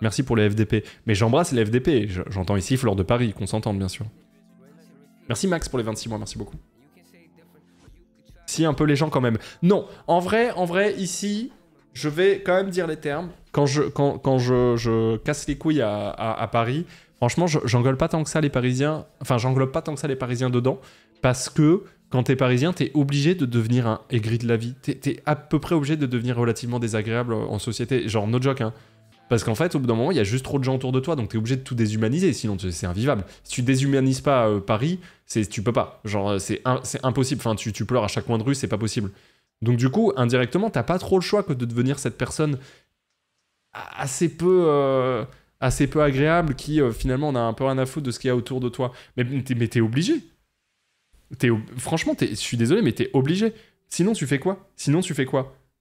Merci pour les FDP. Mais j'embrasse les FDP. J'entends ici Fleur de Paris, qu'on s'entende bien sûr. Merci Max pour les 26 mois, merci beaucoup. Si, un peu les gens quand même. Non, en vrai, ici, je vais quand même dire les termes. Quand je casse les couilles à Paris, franchement, j'engueule pas tant que ça les Parisiens. Enfin, j'englobe pas tant que ça les Parisiens dedans. Parce que quand t'es parisien, t'es obligé de devenir un aigri de la vie. T'es à peu près obligé de devenir relativement désagréable en société. Genre, no joke, hein. Parce qu'en fait, au bout d'un moment, il y a juste trop de gens autour de toi, donc t'es obligé de tout déshumaniser, sinon c'est invivable. Si tu déshumanises pas Paris, tu peux pas. Genre, c'est impossible. Enfin, tu pleures à chaque coin de rue, c'est pas possible. Donc du coup, indirectement, t'as pas trop le choix que de devenir cette personne assez peu agréable, qui finalement on a un peu rien à foutre de ce qu'il y a autour de toi. Mais t'es obligé. Franchement, je suis désolé, mais t'es obligé. Sinon, tu fais quoi?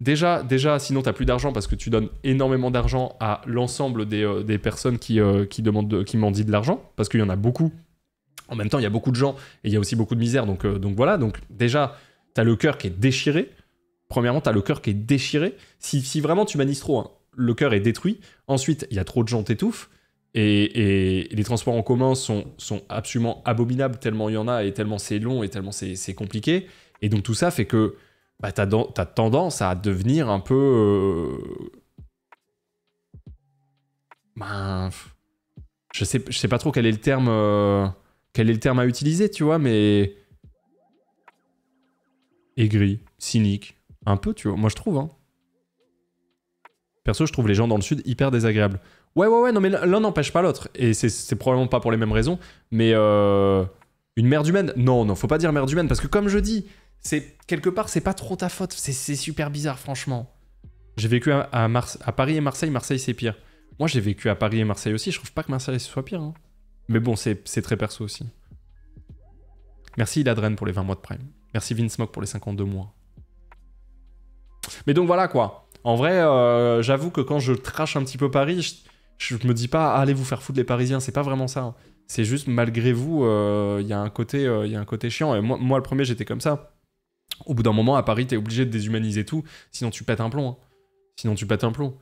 Déjà, sinon, t'as plus d'argent parce que tu donnes énormément d'argent à l'ensemble des personnes qui mendient de l'argent, parce qu'il y en a beaucoup. En même temps, il y a beaucoup de gens et il y a aussi beaucoup de misère. Donc voilà. Donc déjà, t'as le cœur qui est déchiré. Premièrement, t'as le cœur qui est déchiré. Si vraiment tu manies trop, hein, le cœur est détruit. Ensuite, il y a trop de gens t'étouffent. Et les transports en commun sont absolument abominables tellement il y en a et tellement c'est long et tellement c'est compliqué. Et donc tout ça fait que bah, t'as tendance à devenir un peu... je sais pas trop quel est le terme à utiliser, tu vois, mais... Aigri, cynique, un peu, tu vois. Moi, je trouve, hein. Perso, je trouve les gens dans le sud hyper désagréables. Ouais, non, mais l'un n'empêche pas l'autre. Et c'est probablement pas pour les mêmes raisons. Mais une merde humaine, non, faut pas dire merde humaine. Parce que comme je dis, quelque part, c'est pas trop ta faute. C'est super bizarre, franchement. J'ai vécu à Paris et Marseille. Marseille, c'est pire. Moi, j'ai vécu à Paris et Marseille aussi. Je trouve pas que Marseille soit pire. Hein. Mais bon, c'est très perso aussi. Merci Iladren pour les 20 mois de Prime. Merci Vinsmoke pour les 52 mois. Mais donc voilà, quoi. En vrai, j'avoue que quand je trash un petit peu Paris, je me dis pas allez vous faire foutre les Parisiens, c'est pas vraiment ça. Hein. C'est juste malgré vous, il y a un côté chiant. Et moi le premier, j'étais comme ça. Au bout d'un moment, à Paris, t'es obligé de déshumaniser tout, sinon tu pètes un plomb. Hein. Sinon tu pètes un plomb.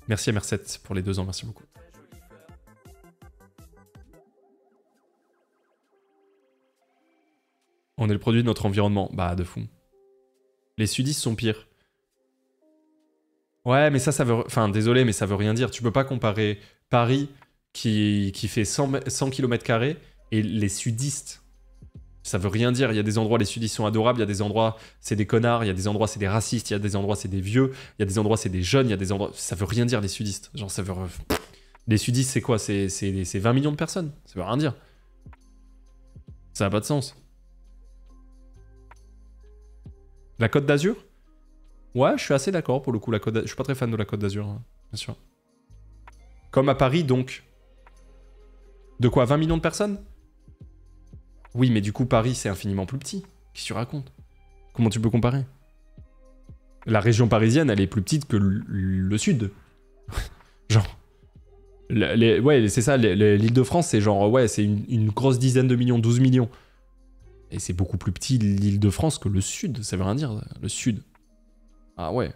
Merci à Merced pour les 2 ans, merci beaucoup. On est le produit de notre environnement. Bah, de fou. Les sudistes sont pires. Ouais, mais ça veut... Enfin, désolé, mais ça veut rien dire. Tu peux pas comparer Paris, qui fait 100 km² et les sudistes. Ça veut rien dire. Il y a des endroits, les sudistes sont adorables. Il y a des endroits, c'est des connards. Il y a des endroits, c'est des racistes. Il y a des endroits, c'est des vieux. Il y a des endroits, c'est des jeunes. Il y a des endroits... Ça veut rien dire, les sudistes. Genre, ça veut... Les sudistes, c'est quoi? C'est 20 millions de personnes. Ça veut rien dire. Ça n'a pas de sens. La Côte d'Azur? Ouais, je suis assez d'accord pour le coup. Je suis pas très fan de la Côte d'Azur, hein, bien sûr. Comme à Paris, donc. De quoi, 20 millions de personnes? Oui, mais du coup, Paris, c'est infiniment plus petit. Qu'est-ce que tu racontes? Comment tu peux comparer? La région parisienne, elle est plus petite que le sud. Genre. Ouais, c'est ça, l'Île-de-France, c'est genre, ouais, c'est une grosse dizaine de millions, 12 millions. Et c'est beaucoup plus petit l'Île-de-France que le sud, ça veut rien dire, le sud. Ah ouais.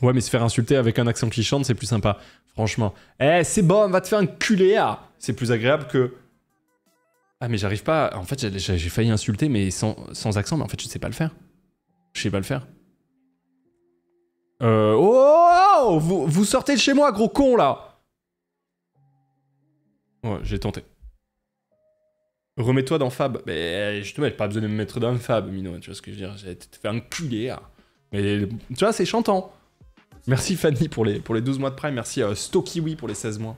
Ouais, mais se faire insulter avec un accent qui chante, c'est plus sympa. Franchement. Eh, c'est bon, va te faire enculer, ah. C'est plus agréable que... Ah, mais j'arrive pas... En fait, j'ai failli insulter, mais sans accent, mais en fait, je sais pas le faire. Je sais pas le faire. Oh, vous sortez de chez moi, gros con, là. Ouais, j'ai tenté. Remets-toi dans Fab. Mais justement, j'ai pas besoin de me mettre dans Fab, Mino. Tu vois ce que je veux dire? J'ai te fait enculer, là. Mais tu vois, c'est chantant. Merci Fanny pour les 12 mois de Prime. Merci Stokiwi pour les 16 mois.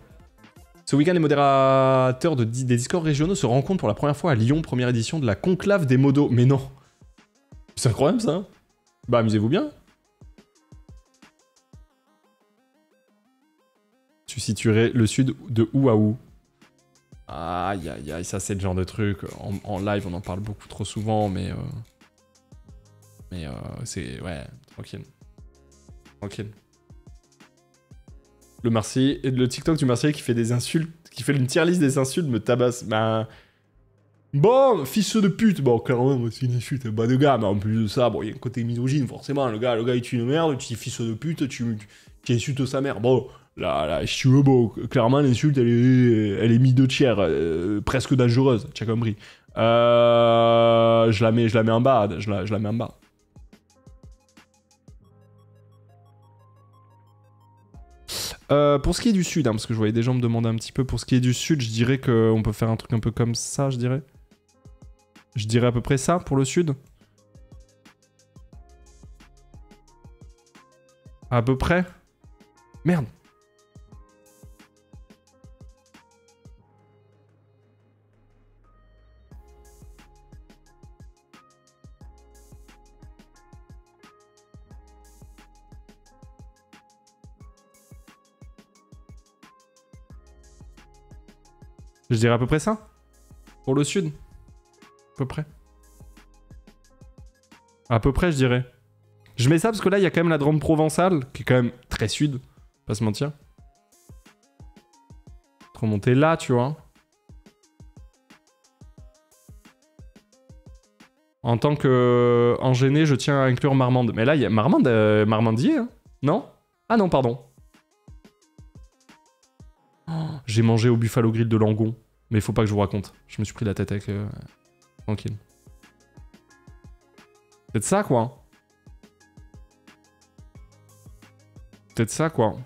Ce week-end, les modérateurs des Discord régionaux se rencontrent pour la première fois à Lyon, première édition de la conclave des modos. Mais non. C'est incroyable ça. Bah amusez-vous bien. Tu situerais le sud de où à où? Aïe aïe aïe, ça c'est le genre de truc. En live, on en parle beaucoup trop souvent, mais c'est... Ouais, tranquille. Tranquille. Le TikTok du Marseillais qui fait des insultes, qui fait une tier list des insultes me tabasse. Bah... Bon, fils de pute, bon, clairement, c'est une insulte bas de gamme. En plus de ça, bon, il y a un côté misogyne, forcément. Le gars, il tue une merde, tu dis fils de pute, tu insultes sa mère. Bon, là, si tu veux, bon, clairement, l'insulte, elle est mise de tiers, presque dangereuse, tu as compris. Je la mets en bas, je la mets en bas. Pour ce qui est du sud, hein, parce que je voyais des gens me demander un petit peu, pour ce qui est du sud, je dirais qu'on peut faire un truc un peu comme ça, je dirais. Je dirais à peu près ça pour le sud. À peu près. Merde. Je dirais à peu près ça. Pour le sud. À peu près. À peu près, je dirais. Je mets ça parce que là, il y a quand même la Drôme provençale, qui est quand même très sud. Pas se mentir. Remonter là, tu vois. En tant qu'enchaîné, je tiens à inclure Marmande. Mais là, il y a Marmande, Marmandier, hein. Non? Ah non, pardon. Oh, j'ai mangé au Buffalo Grill de Langon. Mais il faut pas que je vous raconte. Je me suis pris la tête avec... Tranquille. Peut-être ça, quoi. Peut-être ça, quoi.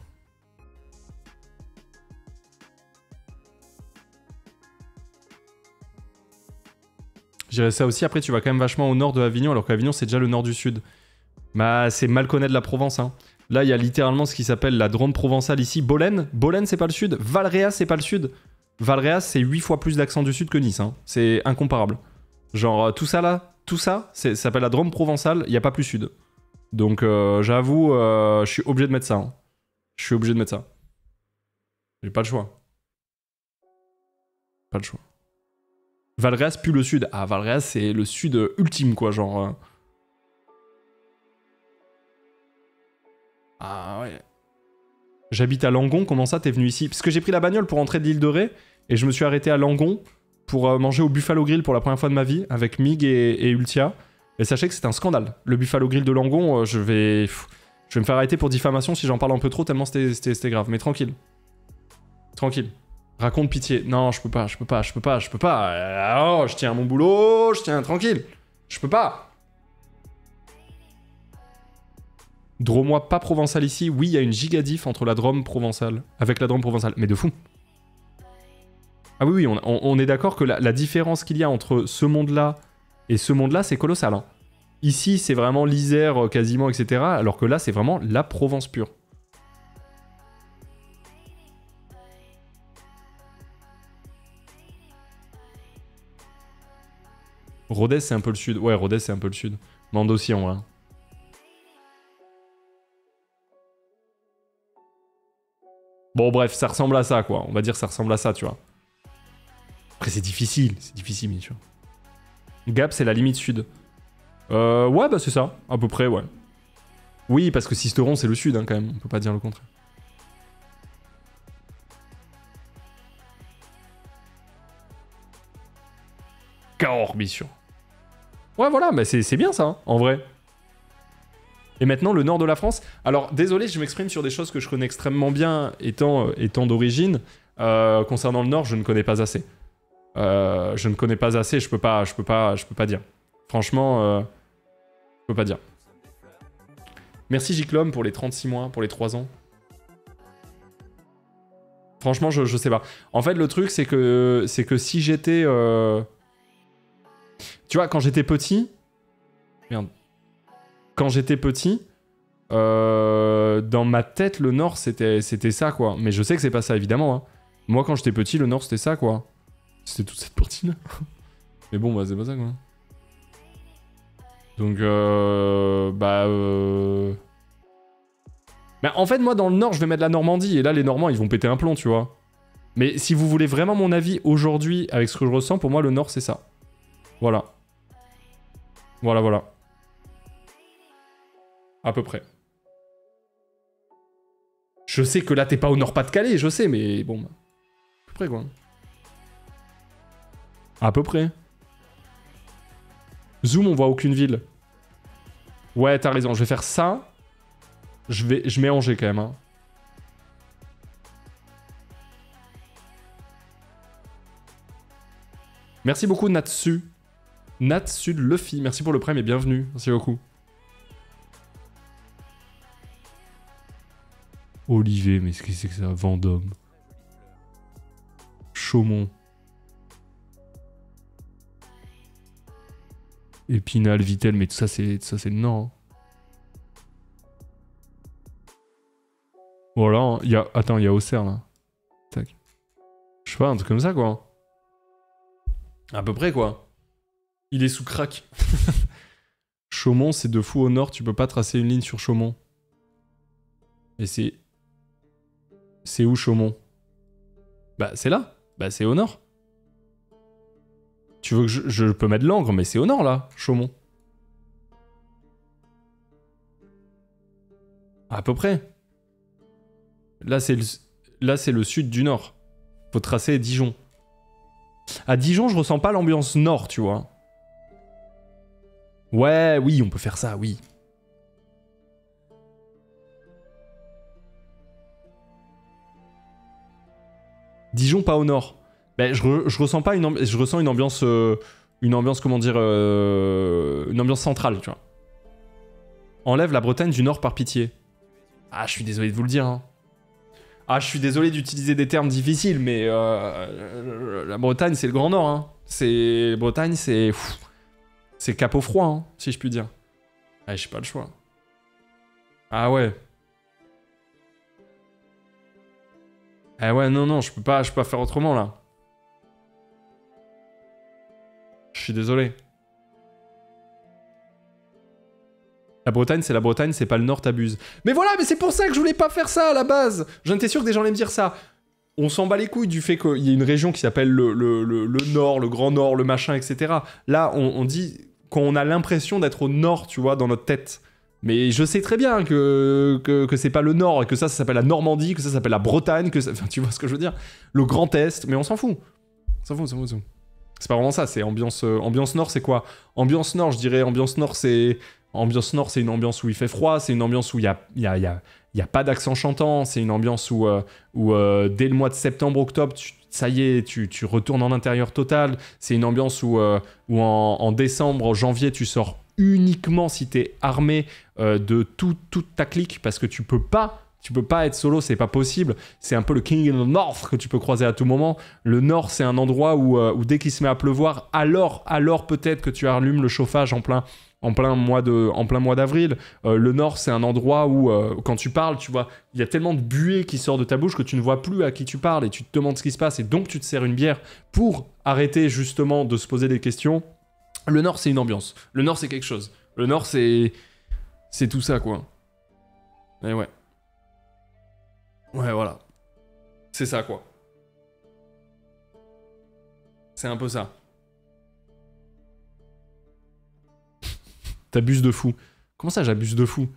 Je dirais ça aussi. Après, tu vas quand même vachement au nord de Avignon, alors qu'Avignon, c'est déjà le nord du sud. Bah, c'est mal connaître la Provence, hein. Là, il y a littéralement ce qui s'appelle la Drôme provençale ici. Bolène, c'est pas le sud. Valréas, c'est pas le sud. Valréas, c'est 8 fois plus d'accent du sud que Nice, hein. C'est incomparable. Genre, tout ça là, ça s'appelle la Drôme provençale, il n'y a pas plus sud. Donc, j'avoue, je suis obligé de mettre ça, hein. Je suis obligé de mettre ça. J'ai pas le choix. Pas le choix. Valréas pue le sud. Ah, Valréas, c'est le sud ultime, quoi, genre... Ah ouais. J'habite à Langon, comment ça t'es venu ici? Parce que j'ai pris la bagnole pour rentrer de l'île de Ré, et je me suis arrêté à Langon pour manger au Buffalo Grill pour la première fois de ma vie, avec Mig et Ultia. Et sachez que c'est un scandale. Le Buffalo Grill de Langon, je vais me faire arrêter pour diffamation si j'en parle un peu trop, tellement c'était grave. Mais tranquille. Tranquille. Raconte pitié. Non, je peux pas. Oh, je tiens à mon boulot, je tiens tranquille. Je peux pas. Dromois pas provençal ici. Oui, il y a une gigadif entre la Drôme provençale, avec la Drôme provençale. Mais de fou. Ah oui, on est d'accord que la différence qu'il y a entre ce monde-là et ce monde-là, c'est colossal, hein. Ici, c'est vraiment l'Isère quasiment, etc. Alors que là, c'est vraiment la Provence pure. Rodez, c'est un peu le sud. Ouais, Rodez, c'est un peu le sud. Mende aussi, en vrai. Bon, bref, ça ressemble à ça, quoi. On va dire que ça ressemble à ça, tu vois. Après, c'est difficile, bien sûr. Gap, c'est la limite sud. Ouais, bah c'est ça, à peu près, ouais. Oui, parce que Sisteron, c'est le sud, hein, quand même. On peut pas dire le contraire. Cahors, bien sûr. Ouais, voilà, mais c'est bien ça, hein, en vrai. Et maintenant, le nord de la France. Alors, désolé, je m'exprime sur des choses que je connais extrêmement bien, étant d'origine. Concernant le nord, je ne connais pas assez. Je ne connais pas assez, je peux pas dire. Franchement, je peux pas dire. Merci Giclom pour les 36 mois, pour les 3 ans. Franchement, je sais pas. En fait, le truc, c'est que si j'étais... Tu vois, quand j'étais petit... Merde. Quand j'étais petit, dans ma tête, le Nord, c'était ça, quoi. Mais je sais que c'est pas ça, évidemment, hein. Moi, quand j'étais petit, le Nord, c'était ça, quoi. C'était toute cette partie-là. Mais bon, bah, c'est pas ça, quoi. Donc, Mais en fait, moi, dans le Nord, je vais mettre la Normandie. Et là, les Normands, ils vont péter un plomb, tu vois. Mais si vous voulez vraiment mon avis aujourd'hui, avec ce que je ressens, pour moi, le Nord, c'est ça. Voilà. Voilà. À peu près. Je sais que là, t'es pas au Nord-Pas-de-Calais, je sais, mais bon. À peu près, quoi. À peu près. Zoom, on voit aucune ville. Ouais, t'as raison, je vais faire ça. Je mets Angers, quand même, hein. Merci beaucoup, Natsu. Natsu Luffy, merci pour le prime et bienvenue. Merci beaucoup. Olivier, mais qu'est-ce que c'est que ça? Vendôme. Chaumont. Épinal, Vittel, mais tout ça, c'est le Nord. Hein. Voilà, il y a... Attends, il y a Auxerre, là. Tac. Je sais pas, un truc comme ça, quoi. À peu près, quoi. Il est sous crack. Chaumont, c'est de fou au nord, tu peux pas tracer une ligne sur Chaumont. Et c'est... C'est où Chaumont? Bah, c'est là. Bah, c'est au nord. Tu veux que je peux mettre Langres, mais c'est au nord, là, Chaumont. À peu près. Là, c'est le sud du nord. Faut tracer Dijon. À Dijon, je ressens pas l'ambiance nord, tu vois. Ouais, oui, on peut faire ça, oui. Dijon, pas au nord. Ben, je ressens pas je ressens une ambiance, comment dire, une ambiance centrale, tu vois. Enlève la Bretagne du nord par pitié. Ah, je suis désolé de vous le dire, hein. Ah, je suis désolé d'utiliser des termes difficiles, mais la Bretagne, c'est le Grand Nord, hein. Bretagne, c'est capot froid, hein, si je puis dire. Ah, j'ai pas le choix. Ah ouais. Ah ouais, non, je peux pas faire autrement, là. Je suis désolé. La Bretagne, c'est pas le Nord, t'abuses. Mais voilà, mais c'est pour ça que je voulais pas faire ça, à la base. J'en étais sûr que des gens allaient me dire ça. On s'en bat les couilles du fait qu'il y a une région qui s'appelle le Nord, le Grand Nord, le machin, etc. Là, on dit qu'on a l'impression d'être au Nord, tu vois, dans notre tête. Mais je sais très bien que c'est pas le Nord, et que ça s'appelle la Normandie, que ça s'appelle la Bretagne, enfin, tu vois ce que je veux dire. Le Grand Est, mais on s'en fout. On s'en fout. C'est pas vraiment ça, c'est ambiance Nord, c'est quoi? Ambiance Nord, je dirais, ambiance Nord, c'est une ambiance où il fait froid, c'est une ambiance où il y a pas d'accent chantant, c'est une ambiance où dès le mois de septembre-octobre, ça y est, tu retournes en intérieur total. C'est une ambiance où en décembre, janvier, tu sors uniquement si t'es armé de toute ta clique, parce que tu peux pas être solo, c'est pas possible. C'est un peu le King in the North que tu peux croiser à tout moment. Le Nord, c'est un endroit où dès qu'il se met à pleuvoir, alors peut-être que tu allumes le chauffage en plein mois d'avril. Le Nord, c'est un endroit où, quand tu parles, tu vois, il y a tellement de buée qui sort de ta bouche que tu ne vois plus à qui tu parles et tu te demandes ce qui se passe et donc tu te sers une bière pour arrêter justement de se poser des questions. Le Nord, c'est une ambiance. Le Nord, c'est quelque chose. Le Nord, c'est tout ça, quoi. Et ouais. Ouais, voilà. C'est ça, quoi. C'est un peu ça. T'abuses de fou. Comment ça, j'abuse de fou?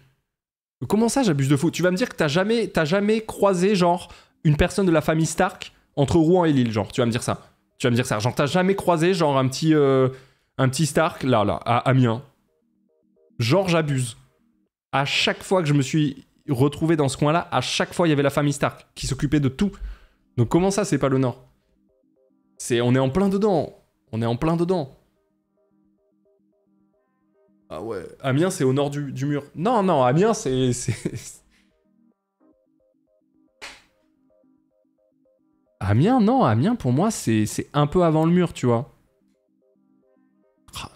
Comment ça, j'abuse de fou? Tu vas me dire que t'as jamais croisé, genre, une personne de la famille Stark entre Rouen et Lille, genre. Tu vas me dire ça. Genre, t'as jamais croisé, genre, un petit Stark, là, à Amiens. Genre, j'abuse. À chaque fois que je me suis retrouvé dans ce coin-là, à chaque fois, il y avait la famille Stark qui s'occupait de tout. Donc, comment ça, c'est pas le Nord? On est en plein dedans. Ah ouais. Amiens, c'est au nord du mur. Non, Amiens, c'est... Amiens, pour moi, c'est un peu avant le mur, tu vois. Ah,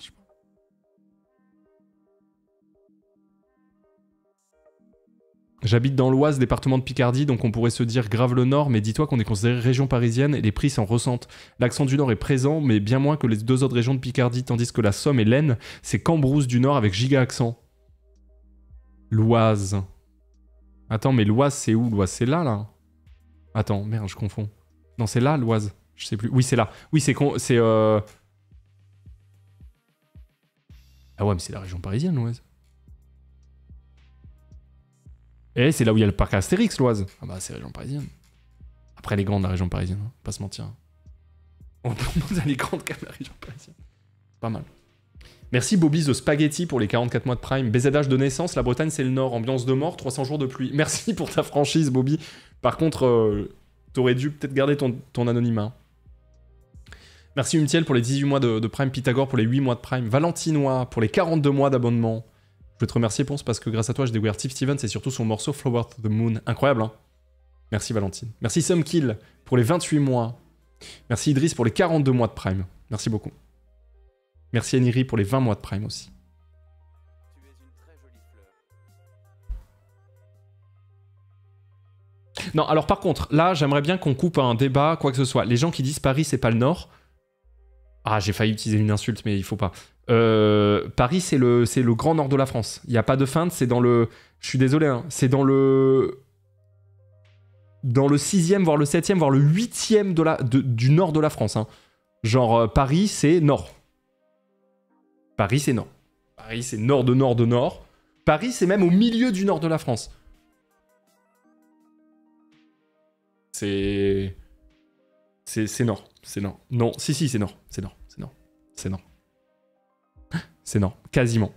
J'habite dans l'Oise, département de Picardie, donc on pourrait se dire grave le Nord, mais dis-toi qu'on est considéré région parisienne et les prix s'en ressentent. L'accent du Nord est présent, mais bien moins que les deux autres régions de Picardie, tandis que la Somme et l'Aisne, c'est Cambrousse du Nord avec giga accent. L'Oise. Attends, mais l'Oise, c'est où? L'Oise, c'est là. Attends, merde, je confonds. Non, c'est là, l'Oise. Je sais plus. Oui, c'est là. Oui, c'est... Ah ouais, mais c'est la région parisienne, l'Oise. Et c'est là où il y a le parc Astérix, l'Oise. Ah bah, c'est la région parisienne. Après, elle est grande, la région parisienne. Hein. Pas se mentir. On peut elle est grande quand même, la région parisienne. Pas mal. Merci Bobby The Spaghetti pour les 44 mois de Prime. BZH de naissance, la Bretagne, c'est le Nord. Ambiance de mort, 300 jours de pluie. Merci pour ta franchise, Bobby. Par contre, t'aurais dû peut-être garder ton anonymat. Merci Umtiel pour les 18 mois de Prime. Pythagore pour les 8 mois de Prime. Valentinois pour les 42 mois d'abonnement. Je veux te remercier, Ponce, parce que grâce à toi, j'ai découvert Steve Stevens et surtout son morceau Flower to the Moon. Incroyable, hein? Merci, Valentine. Merci, Sumkill, pour les 28 mois. Merci, Idriss, pour les 42 mois de Prime. Merci beaucoup. Merci, Eniri, pour les 20 mois de Prime aussi. Tu es une très jolie fleur. Non, alors par contre, là, j'aimerais bien qu'on coupe un débat, quoi que ce soit. Les gens qui disent Paris, c'est pas le Nord. Ah, j'ai failli utiliser une insulte, mais il faut pas. Paris, c'est le grand nord de la France. Il n'y a pas de feinte, c'est dans le... Je suis désolé, hein, c'est dans le 6e, voire le 7e, voire le 8e du nord de la France. Hein. Genre, Paris, c'est nord. Paris, c'est nord. Paris, c'est nord de nord de nord. Paris, c'est même au milieu du nord de la France. C'est nord. C'est nord. Non, si, c'est nord. C'est nord. C'est nord. C'est nord. C'est nord. Quasiment.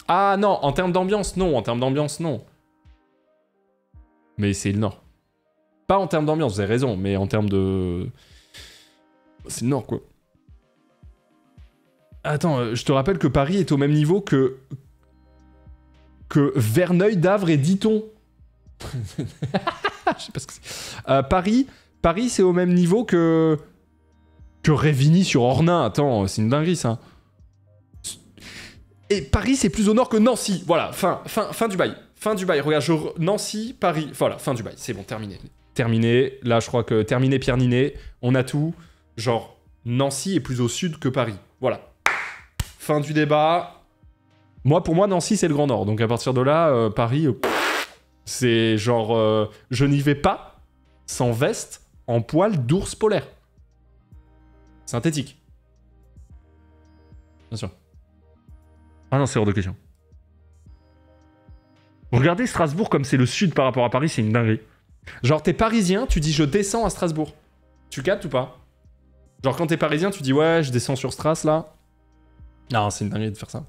Ah non, en termes d'ambiance, non. En termes d'ambiance, non. Mais c'est le nord. Pas en termes d'ambiance, vous avez raison, mais en termes de... C'est le nord, quoi. Attends, je te rappelle que Paris est au même niveau que Verneuil, Davre et Diton. Je sais pas ce que c'est. Paris, c'est au même niveau que Révigny-sur-Ornain. Attends, c'est une dinguerie, ça. Et Paris, c'est plus au nord que Nancy. Voilà, fin du bail. Fin du bail. Regarde, Nancy, Paris. Voilà, fin du bail. C'est bon, terminé. Terminé. Là, je crois que terminé Pierre Ninet. On a tout. Genre, Nancy est plus au sud que Paris. Voilà. Fin du débat. Pour moi, Nancy, c'est le Grand Nord. Donc, à partir de là, Paris, c'est genre... je n'y vais pas sans veste en poil d'ours polaire. Synthétique. Bien sûr. Ah non, c'est hors de question. Regardez Strasbourg comme c'est le sud par rapport à Paris, c'est une dinguerie. Genre, t'es parisien, tu dis je descends à Strasbourg. Tu captes ou pas? Genre, quand t'es parisien, tu dis ouais, je descends sur Stras là. Non, c'est une dinguerie de faire ça.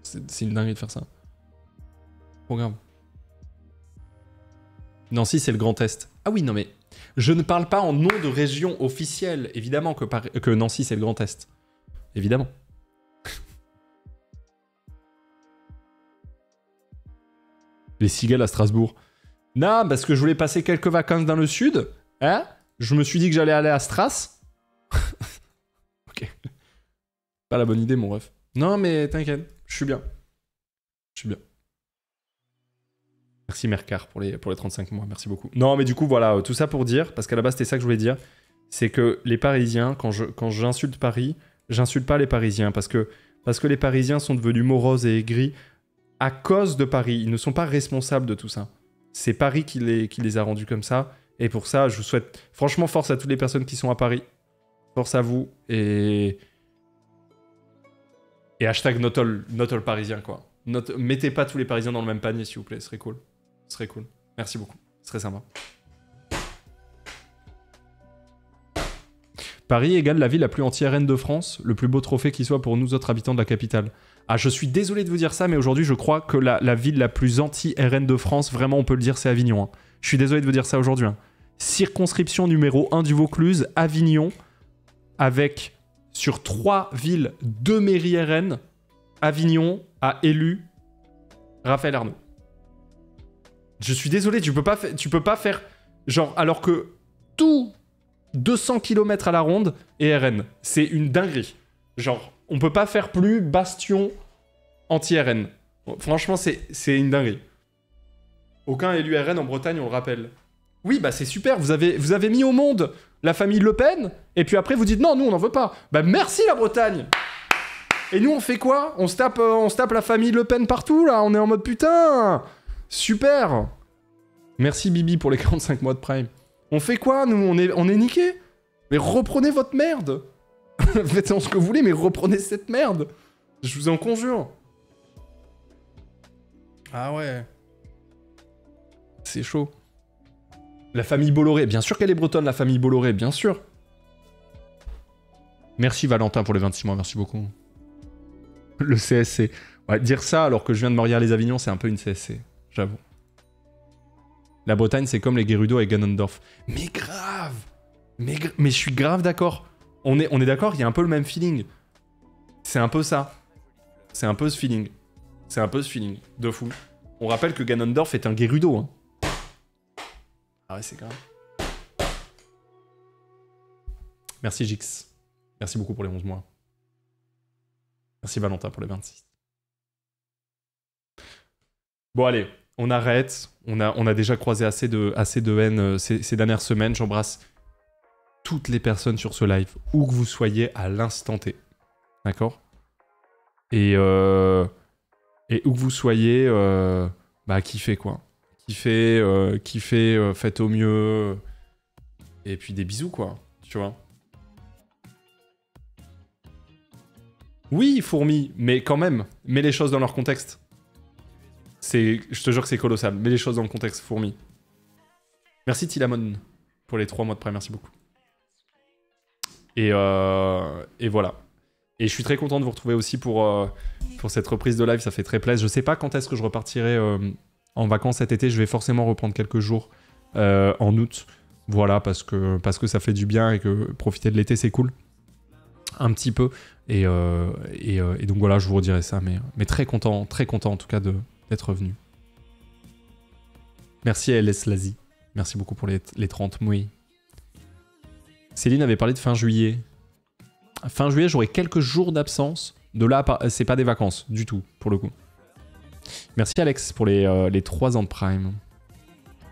C'est une dinguerie de faire ça. Regarde. Nancy, c'est le Grand Est. Ah oui, non mais... Je ne parle pas en nom de région officielle. Évidemment que Nancy, c'est le Grand Est. Évidemment. Les cigales à Strasbourg. Non, parce que je voulais passer quelques vacances dans le sud. Hein? Je me suis dit que j'allais aller à Stras. Ok. Pas la bonne idée, mon ref. Non, mais t'inquiète. Je suis bien. Je suis bien. Merci Mercar pour les 35 mois. Merci beaucoup. Non, mais du coup, voilà. Tout ça pour dire, parce qu'à la base, c'était ça que je voulais dire. C'est que les Parisiens, quand j'insulte Paris, j'insulte pas les Parisiens. Parce que les Parisiens sont devenus moroses et aigris à cause de Paris. Ils ne sont pas responsables de tout ça. C'est Paris qui les a rendus comme ça. Et pour ça, je vous souhaite franchement force à toutes les personnes qui sont à Paris. Force à vous. Et hashtag not all parisien, quoi. Mettez pas tous les Parisiens dans le même panier, s'il vous plaît. Ce serait cool. Ce serait cool. Merci beaucoup. Ce serait sympa. Paris égale la ville la plus anti-RN de France, le plus beau trophée qui soit pour nous autres habitants de la capitale. Ah, je suis désolé de vous dire ça, mais aujourd'hui, je crois que la ville la plus anti-RN de France, vraiment, on peut le dire, c'est Avignon. Hein. Je suis désolé de vous dire ça aujourd'hui. Hein. Circonscription numéro 1 du Vaucluse, Avignon, avec, sur 3 villes, 2 mairies RN, Avignon a élu Raphaël Arnaud. Je suis désolé, tu peux pas faire... Genre, alors que tout 200 km à la ronde est RN. C'est une dinguerie. Genre, on peut pas faire plus bastion anti-RN. Franchement, c'est une dinguerie. Aucun élu RN en Bretagne, on le rappelle. Oui, bah c'est super, vous avez mis au monde la famille Le Pen, et puis après vous dites non, nous on n'en veut pas. Bah merci la Bretagne. Et nous on fait quoi? On se tape la famille Le Pen partout là, on est en mode putain. Super. Merci Bibi pour les 45 mois de Prime. On fait quoi nous? On est niqués. Mais reprenez votre merde. Faites ce que vous voulez, mais reprenez cette merde. Je vous en conjure. Ah ouais. C'est chaud. La famille Bolloré. Bien sûr qu'elle est bretonne, la famille Bolloré, bien sûr. Merci Valentin pour les 26 mois, merci beaucoup. Le CSC. Ouais, dire ça alors que je viens de Morières-les-Avignon, c'est un peu une CSC, j'avoue. La Bretagne, c'est comme les Gerudo et Ganondorf. Mais grave. Mais je suis grave d'accord. On est d'accord, il y a un peu le même feeling. C'est un peu ça. C'est un peu ce feeling. C'est un peu ce feeling. De fou. On rappelle que Ganondorf est un Gerudo. Hein. Ah ouais, c'est grave. Merci Jix. Merci beaucoup pour les 11 mois. Merci Valentin pour les 26. Bon allez, on arrête. On a déjà croisé assez de haine ces dernières semaines. J'embrasse toutes les personnes sur ce live, où que vous soyez à l'instant T. D'accord? Et où que vous soyez, kiffez quoi. Kiffez, faites au mieux. Et puis des bisous quoi, tu vois. Oui, fourmi, mais quand même, mets les choses dans leur contexte. Je te jure que c'est colossal. Mets les choses dans le contexte, fourmi. Merci Tilamon pour les 3 mois de prêt, merci beaucoup. Et voilà. Et je suis très content de vous retrouver aussi pour cette reprise de live, ça fait très plaisir. Je sais pas quand est-ce que je repartirai en vacances cet été, je vais forcément reprendre quelques jours en août. Voilà, parce que ça fait du bien et que profiter de l'été c'est cool. Un petit peu. Et donc voilà, je vous redirai ça, mais très content en tout cas d'être venu. Merci à LS Lazy. Merci beaucoup pour les 30 mouilles. Céline avait parlé de fin juillet. Fin juillet, j'aurai quelques jours d'absence. De là, c'est pas des vacances du tout, pour le coup. Merci Alex pour les 3 ans de Prime.